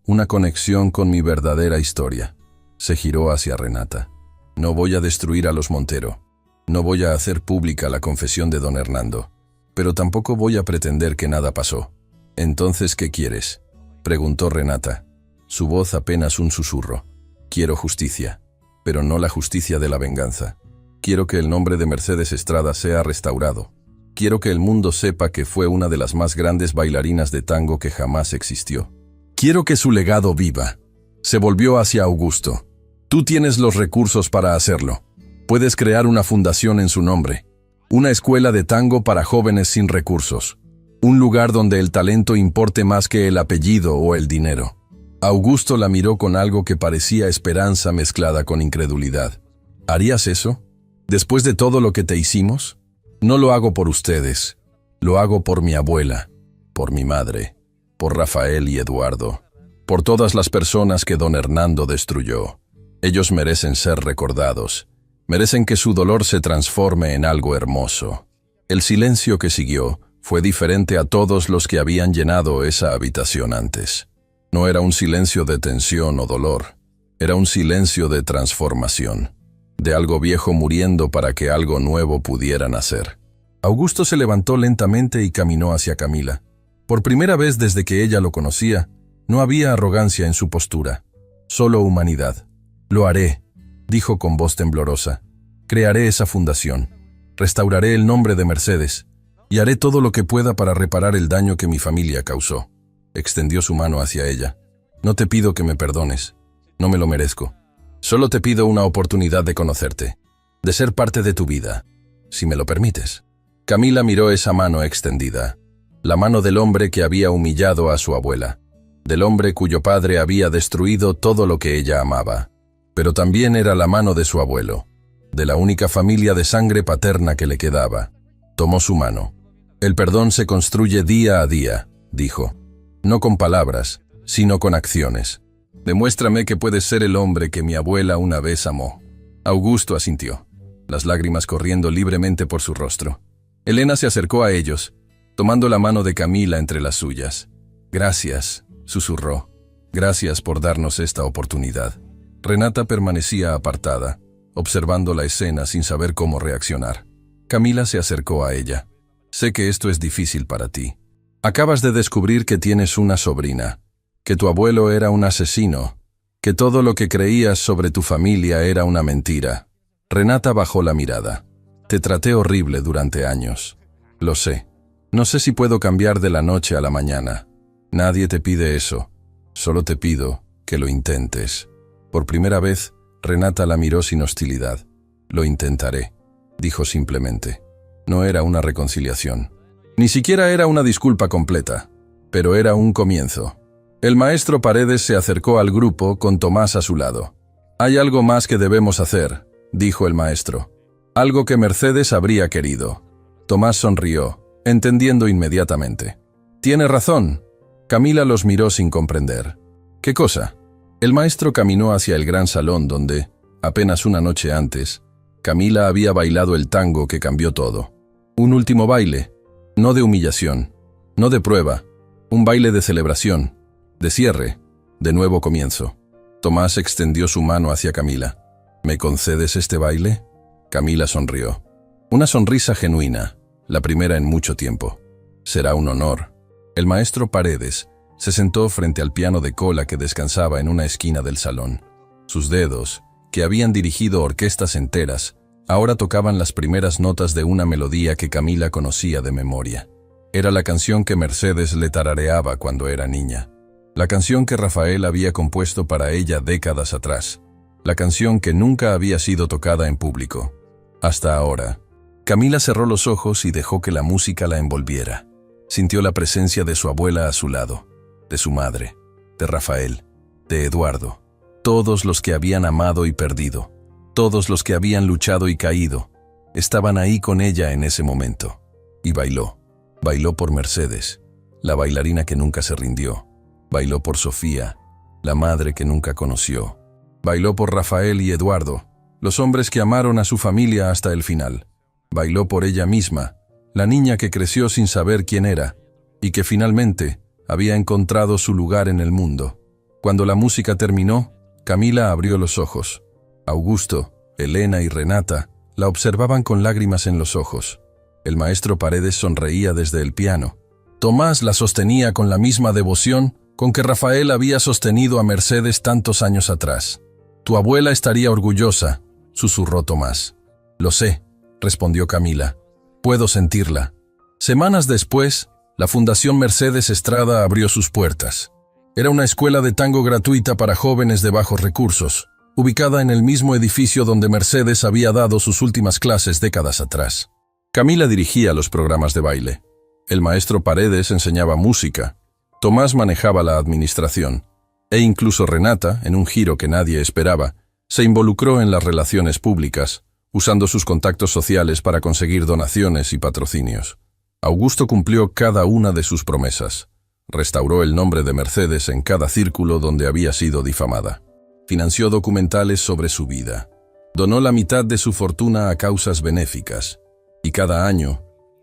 Una conexión con mi verdadera historia». Se giró hacia Renata. «No voy a destruir a los Montero. No voy a hacer pública la confesión de don Hernando. Pero tampoco voy a pretender que nada pasó». «Entonces, ¿qué quieres?», preguntó Renata. Su voz apenas un susurro. «Quiero justicia, pero no la justicia de la venganza. Quiero que el nombre de Mercedes Estrada sea restaurado. Quiero que el mundo sepa que fue una de las más grandes bailarinas de tango que jamás existió. Quiero que su legado viva». Se volvió hacia Augusto. «Tú tienes los recursos para hacerlo. Puedes crear una fundación en su nombre. Una escuela de tango para jóvenes sin recursos. Un lugar donde el talento importe más que el apellido o el dinero». Augusto la miró con algo que parecía esperanza mezclada con incredulidad. «¿Harías eso? ¿Después de todo lo que te hicimos? No lo hago por ustedes. Lo hago por mi abuela, por mi madre, por Rafael y Eduardo, por todas las personas que don Hernando destruyó. Ellos merecen ser recordados. Merecen que su dolor se transforme en algo hermoso». El silencio que siguió fue diferente a todos los que habían llenado esa habitación antes. No era un silencio de tensión o dolor, era un silencio de transformación, de algo viejo muriendo para que algo nuevo pudiera nacer. Augusto se levantó lentamente y caminó hacia Camila. Por primera vez desde que ella lo conocía, no había arrogancia en su postura, solo humanidad. «Lo haré», dijo con voz temblorosa. «Crearé esa fundación, restauraré el nombre de Mercedes y haré todo lo que pueda para reparar el daño que mi familia causó». Extendió su mano hacia ella. «No te pido que me perdones, no me lo merezco. Solo te pido una oportunidad de conocerte, de ser parte de tu vida, si me lo permites». Camila miró esa mano extendida, la mano del hombre que había humillado a su abuela, del hombre cuyo padre había destruido todo lo que ella amaba, pero también era la mano de su abuelo, de la única familia de sangre paterna que le quedaba. Tomó su mano. «El perdón se construye día a día», dijo, «no con palabras, sino con acciones. Demuéstrame que puedes ser el hombre que mi abuela una vez amó». Augusto asintió, las lágrimas corriendo libremente por su rostro. Elena se acercó a ellos, tomando la mano de Camila entre las suyas. «Gracias», susurró. «Gracias por darnos esta oportunidad». Renata permanecía apartada, observando la escena sin saber cómo reaccionar. Camila se acercó a ella. «Sé que esto es difícil para ti. Acabas de descubrir que tienes una sobrina, que tu abuelo era un asesino, que todo lo que creías sobre tu familia era una mentira». Renata bajó la mirada. «Te traté horrible durante años. Lo sé. No sé si puedo cambiar de la noche a la mañana. Nadie te pide eso. Solo te pido que lo intentes». Por primera vez, Renata la miró sin hostilidad. «Lo intentaré», dijo simplemente. No era una reconciliación. Ni siquiera era una disculpa completa, pero era un comienzo. El maestro Paredes se acercó al grupo con Tomás a su lado. «Hay algo más que debemos hacer», dijo el maestro. «Algo que Mercedes habría querido». Tomás sonrió, entendiendo inmediatamente. «Tiene razón». Camila los miró sin comprender. «¿Qué cosa?». El maestro caminó hacia el gran salón donde, apenas una noche antes, Camila había bailado el tango que cambió todo. Un último baile, no de humillación, no de prueba, un baile de celebración, de cierre, de nuevo comienzo. Tomás extendió su mano hacia Camila. «¿Me concedes este baile?». Camila sonrió. Una sonrisa genuina, la primera en mucho tiempo. «Será un honor». El maestro Paredes se sentó frente al piano de cola que descansaba en una esquina del salón. Sus dedos, que habían dirigido orquestas enteras, ahora tocaban las primeras notas de una melodía que Camila conocía de memoria. Era la canción que Mercedes le tarareaba cuando era niña. La canción que Rafael había compuesto para ella décadas atrás. La canción que nunca había sido tocada en público. Hasta ahora. Camila cerró los ojos y dejó que la música la envolviera. Sintió la presencia de su abuela a su lado, de su madre, de Rafael, de Eduardo. Todos los que habían amado y perdido, todos los que habían luchado y caído, estaban ahí con ella en ese momento. Y bailó. Bailó por Mercedes, la bailarina que nunca se rindió. Bailó por Sofía, la madre que nunca conoció. Bailó por Rafael y Eduardo, los hombres que amaron a su familia hasta el final. Bailó por ella misma, la niña que creció sin saber quién era, y que finalmente había encontrado su lugar en el mundo. Cuando la música terminó, Camila abrió los ojos. Augusto, Elena y Renata la observaban con lágrimas en los ojos. El maestro Paredes sonreía desde el piano. Tomás la sostenía con la misma devoción con que Rafael había sostenido a Mercedes tantos años atrás. «Tu abuela estaría orgullosa», susurró Tomás. «Lo sé», respondió Camila. «Puedo sentirla». Semanas después, la Fundación Mercedes Estrada abrió sus puertas. Era una escuela de tango gratuita para jóvenes de bajos recursos, ubicada en el mismo edificio donde Mercedes había dado sus últimas clases décadas atrás. Camila dirigía los programas de baile. El maestro Paredes enseñaba música. Tomás manejaba la administración. E incluso Renata, en un giro que nadie esperaba, se involucró en las relaciones públicas, usando sus contactos sociales para conseguir donaciones y patrocinios. Augusto cumplió cada una de sus promesas. Restauró el nombre de Mercedes en cada círculo donde había sido difamada. Financió documentales sobre su vida. Donó la mitad de su fortuna a causas benéficas. Y cada año,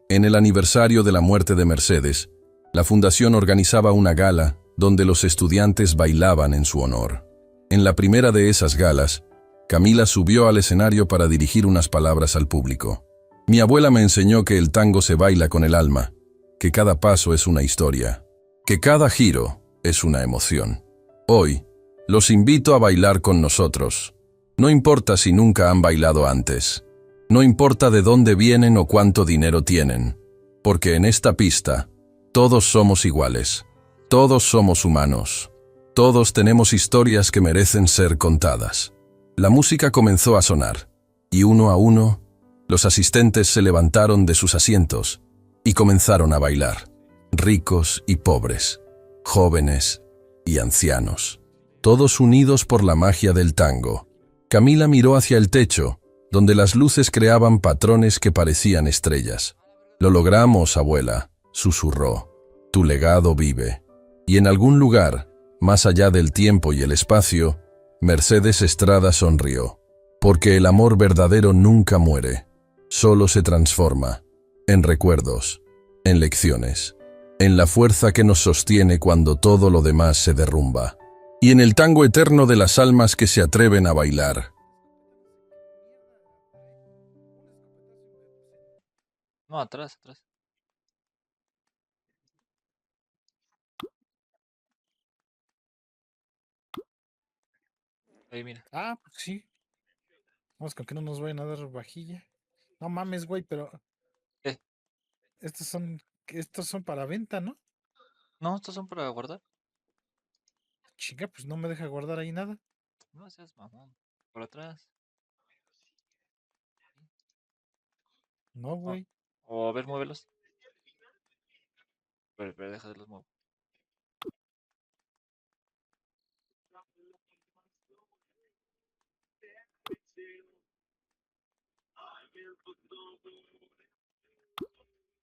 en el aniversario de la muerte de Mercedes, la fundación organizaba una gala donde los estudiantes bailaban en su honor. En la primera de esas galas, Camila subió al escenario para dirigir unas palabras al público. Mi abuela me enseñó que el tango se baila con el alma, que cada paso es una historia, que cada giro es una emoción. Hoy, los invito a bailar con nosotros. No importa si nunca han bailado antes. No importa de dónde vienen o cuánto dinero tienen. Porque en esta pista, todos somos iguales. Todos somos humanos. Todos tenemos historias que merecen ser contadas. La música comenzó a sonar, y uno a uno, los asistentes se levantaron de sus asientos y comenzaron a bailar. Ricos y pobres, jóvenes y ancianos, todos unidos por la magia del tango. Camila miró hacia el techo, donde las luces creaban patrones que parecían estrellas. Lo logramos, abuela, susurró. Tu legado vive. Y en algún lugar, más allá del tiempo y el espacio, Mercedes Estrada sonrió. Porque el amor verdadero nunca muere, solo se transforma, en recuerdos, en lecciones, en la fuerza que nos sostiene cuando todo lo demás se derrumba, y en el tango eterno de las almas que se atreven a bailar. No, atrás, atrás. Ahí, mira. Ah, pues sí. Vamos con que no nos vayan a dar vajilla. No mames, güey, pero ¿Qué? estos son para venta, ¿no? No, estos son para guardar. Chinga, pues no me deja guardar ahí nada. No seas mamón. Por atrás. No, O, güey. o a ver, muévelos. Pero deja de los muevo.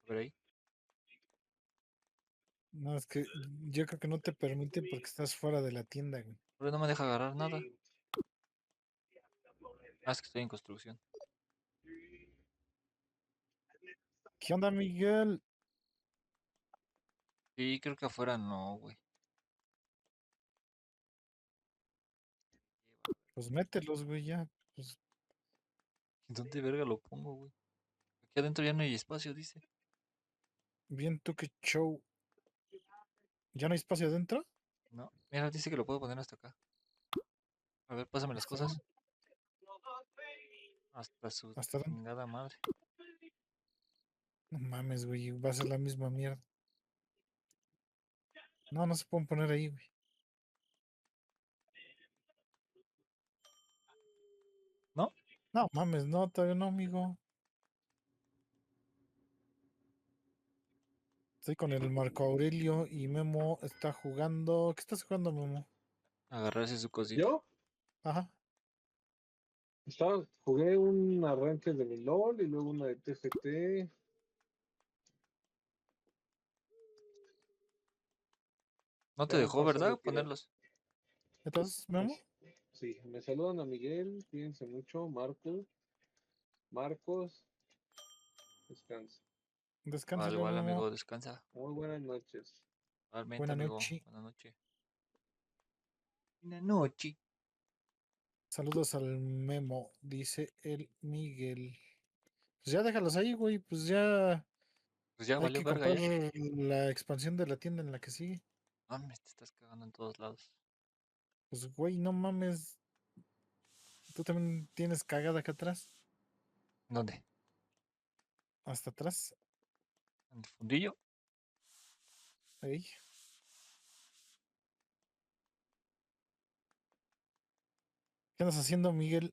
A ver ahí. No, es que yo creo que no te permite porque estás fuera de la tienda, güey. Pero no me deja agarrar nada. Ah, es que estoy en construcción. ¿Qué onda, Miguel? Sí, creo que afuera no, güey. Pues mételos, güey, ya. Pues ¿Dónde verga lo pongo, güey? Aquí adentro ya no hay espacio, dice. bien tú que show. ¿Ya no hay espacio adentro? No, mira, dice que lo puedo poner hasta acá. A ver, pásame las ¿Hasta cosas. dónde? Hasta su ¿Hasta dónde? chingada madre. No mames, güey, va a ser la misma mierda. No, no se pueden poner ahí, güey. ¿No? No mames, no, todavía no, amigo. Estoy con el Marco Aurelio y Memo está jugando. ¿Qué estás jugando, Memo? Agarrarse su cosita. Yo Ajá. jugué un arranque de mi LOL y luego una de TFT. No te Ya me dejó, pasé a ¿verdad? retirar. Ponerlos. Entonces, Memo, Sí, me saludan a Miguel, cuídense mucho, Marcos, descansa. descansa, Vale, igual, Memo. amigo, descansa. Muy buenas noches. Igualmente, Buena amigo. noche. Buenas noches. Buenas noches. Saludos al Memo, dice el Miguel. Pues ya déjalos ahí, güey. Pues ya Pues ya hay valió que verga comprar ya. la expansión de la tienda en la que sigue. Mames, te estás cagando en todos lados. Pues, güey, no mames. Tú también tienes cagada acá atrás. ¿Dónde? Hasta atrás. ¿En el fundillo? Ahí. ¿Qué andas haciendo, Miguel?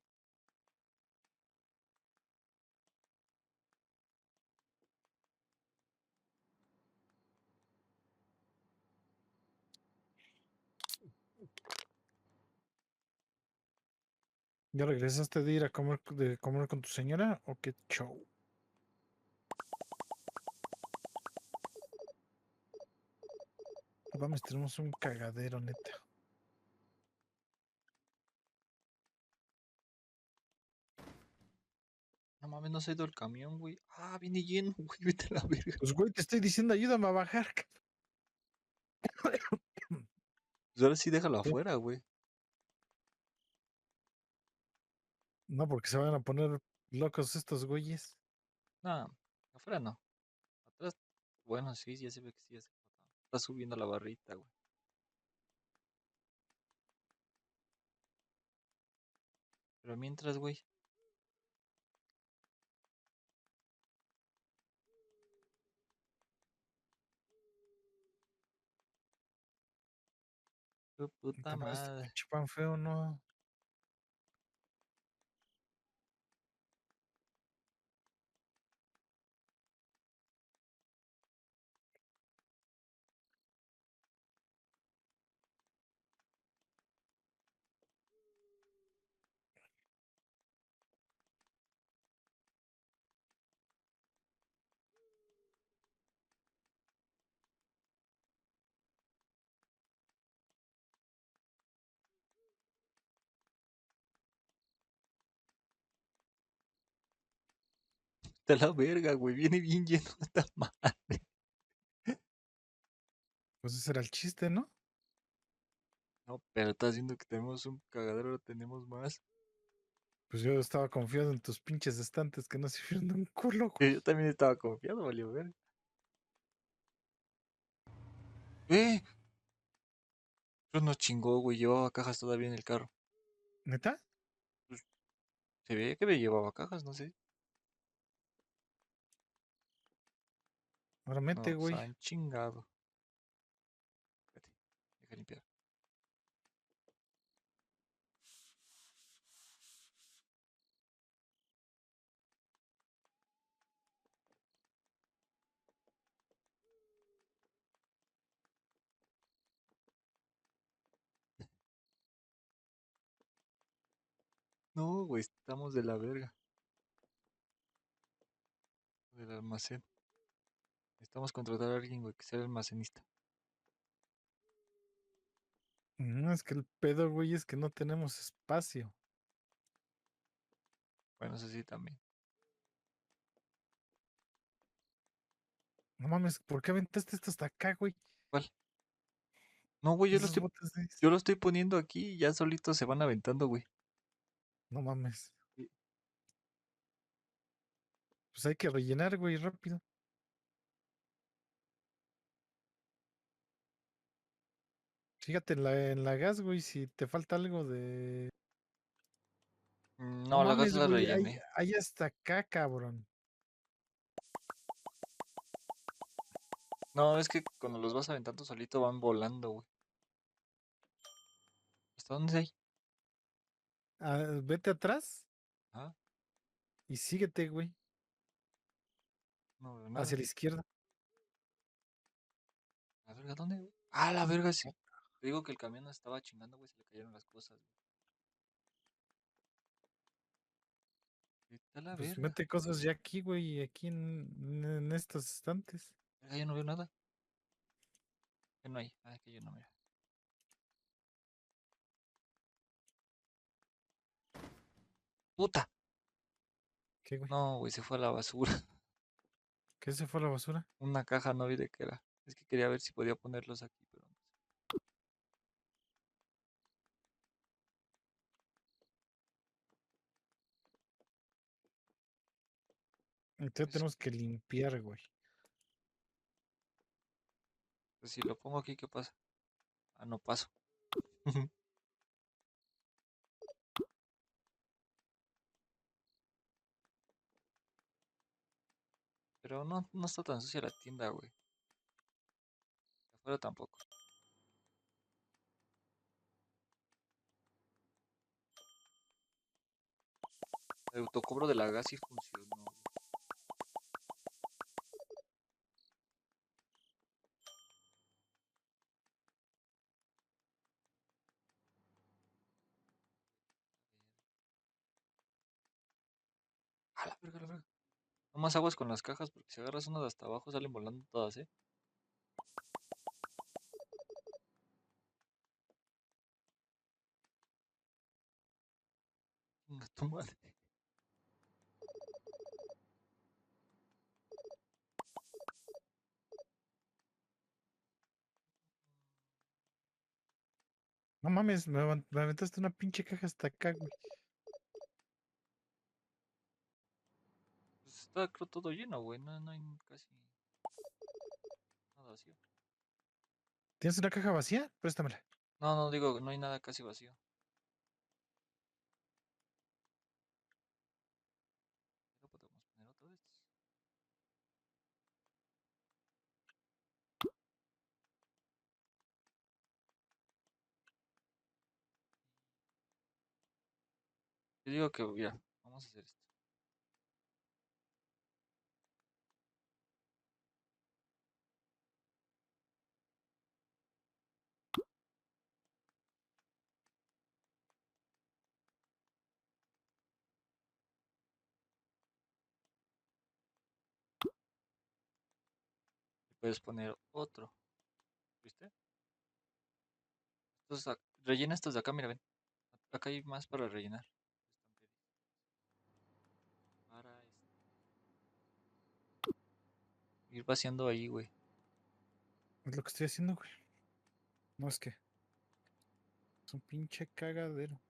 ¿Ya regresaste de ir a comer con tu señora o qué show? No mames, tenemos un cagadero, neta. No mames, no se ha ido el camión, güey. Ah, viene lleno, güey. Vete a la verga. Pues, güey, te estoy diciendo, ayúdame a bajar. Pues ahora sí déjalo ¿Qué? afuera, güey. No, porque se van a poner locos estos güeyes. No, afuera no. Atrás, bueno, sí, ya se ve que sí, ya se está subiendo la barrita, güey. Pero mientras, güey, tu puta También este madre. pinche pan feo, ¿no? Está la verga, güey. Viene bien lleno esta madre. Pues ese era el chiste, ¿no? No, pero estás viendo que tenemos un cagadero, ahora tenemos más. Pues yo estaba confiado en tus pinches estantes que no sirvieron de un culo, Que güey. yo también estaba confiado, valió ver. ¡Eh! Eso nos chingó, güey. Llevaba cajas todavía en el carro. ¿Neta? Pues, se veía que me llevaba cajas, no sé. Ahora mete, Nos güey. han chingado. Espérate, deja limpiar. No, güey, estamos de la verga. Del almacén. Necesitamos contratar a alguien, güey, que sea el almacenista. No, es que el pedo, güey, es que no tenemos espacio. Bueno, eso sí también. No mames, ¿por qué aventaste esto hasta acá, güey? ¿Cuál? No, güey, Esos botes de... yo lo estoy poniendo aquí y ya solitos se van aventando, güey. No mames. Sí. Pues hay que rellenar, güey, rápido. Fíjate en la gas, güey, si te falta algo de... No No, la gas mames, la güey, rellené. hay hasta acá, cabrón. No, es que cuando los vas aventando solito van volando, güey. ¿Hasta dónde hay? Ah, vete atrás Ah, y síguete, güey, no veo hacia nada. la izquierda. La verga, ¿dónde, güey? Ah, la verga, sí. Te digo que el camión nos estaba chingando, güey, se le cayeron las cosas, güey. Vete a la Pues verga. mete cosas ya aquí, güey, aquí en estos estantes. Verga, yo no veo nada. ¿Qué no hay? Ah, que yo no veo. ¡Puta! ¿Qué, güey? No, güey, se fue a la basura. ¿Qué se fue a la basura? Una caja, no vi de qué era. Es que quería ver si podía ponerlos aquí, pero no sé. Entonces Pues, tenemos que limpiar, güey. pues si lo pongo aquí, ¿qué pasa? Ah, no paso. Pero no, no está tan sucia la tienda, güey. Afuera tampoco. El autocobro de la gas sí funcionó, güey. A la verga, la verga. No más aguas con las cajas porque si agarras una de hasta abajo salen volando todas, ¿eh? Chinga tu madre. No mames, me aventaste una pinche caja hasta acá, güey. Pues está creo todo lleno, güey. No, no hay casi nada vacío. ¿Tienes una caja vacía? Préstamela. No, no digo, no hay nada casi vacío. Pero podemos poner otra vez. Yo digo que, mira, vamos a hacer esto. Y puedes poner otro. ¿Viste? Entonces, rellena estos de acá, mira, ven. Acá hay más para rellenar. Para ir vaciando ahí, güey. Es lo que estoy haciendo, güey. No es que. Es un pinche cagadero.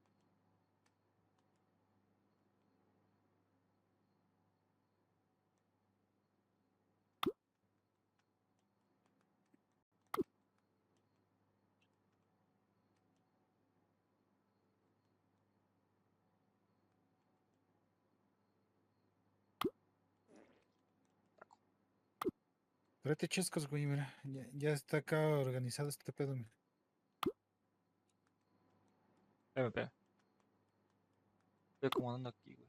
Tráete chescos, güey, mira. Ya está acá organizado este pedo, mira. Espérame, espérame. Estoy acomodando aquí, güey.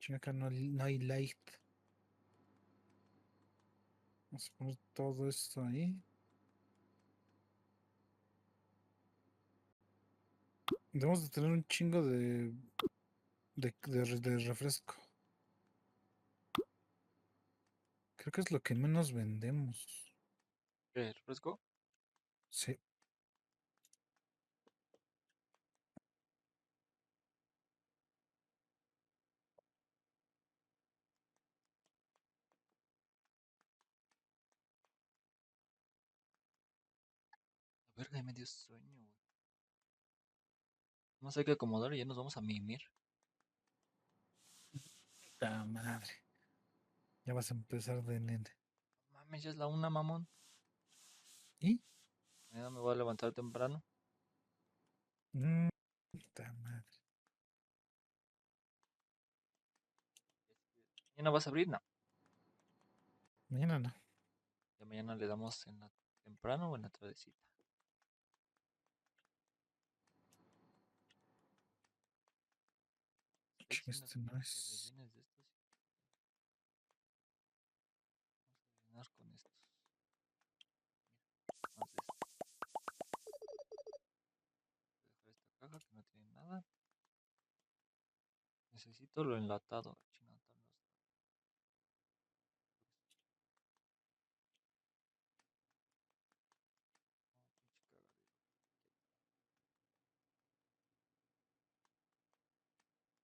Chinga, acá no hay light. Vamos a poner todo esto ahí. Debemos de tener un chingo de refresco. Creo que es lo que menos vendemos. ¿Qué? ¿Refresco? Sí. La verga, ya me dio sueño, güey. No sé qué acomodar y ya nos vamos a mimir. La madre. Ya vas a empezar de nene. Mames, ya es la una, mamón. ¿Y? Mañana me voy a levantar temprano. Puta madre. ¿Mañana vas a abrir? No. Mañana no. Ya mañana le damos en la temprano o en la tardecita. Está Chinga, diciendo este no que es. rellenes de estos. Vamos a rellenar con estos. Más de estos. Voy a dejar esta caja que no tiene nada. Necesito lo enlatado. Chingada, tal, no está.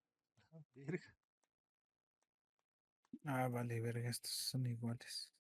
Pinche cagadero. Ah, verga. Ah, vale, verga, estos son iguales.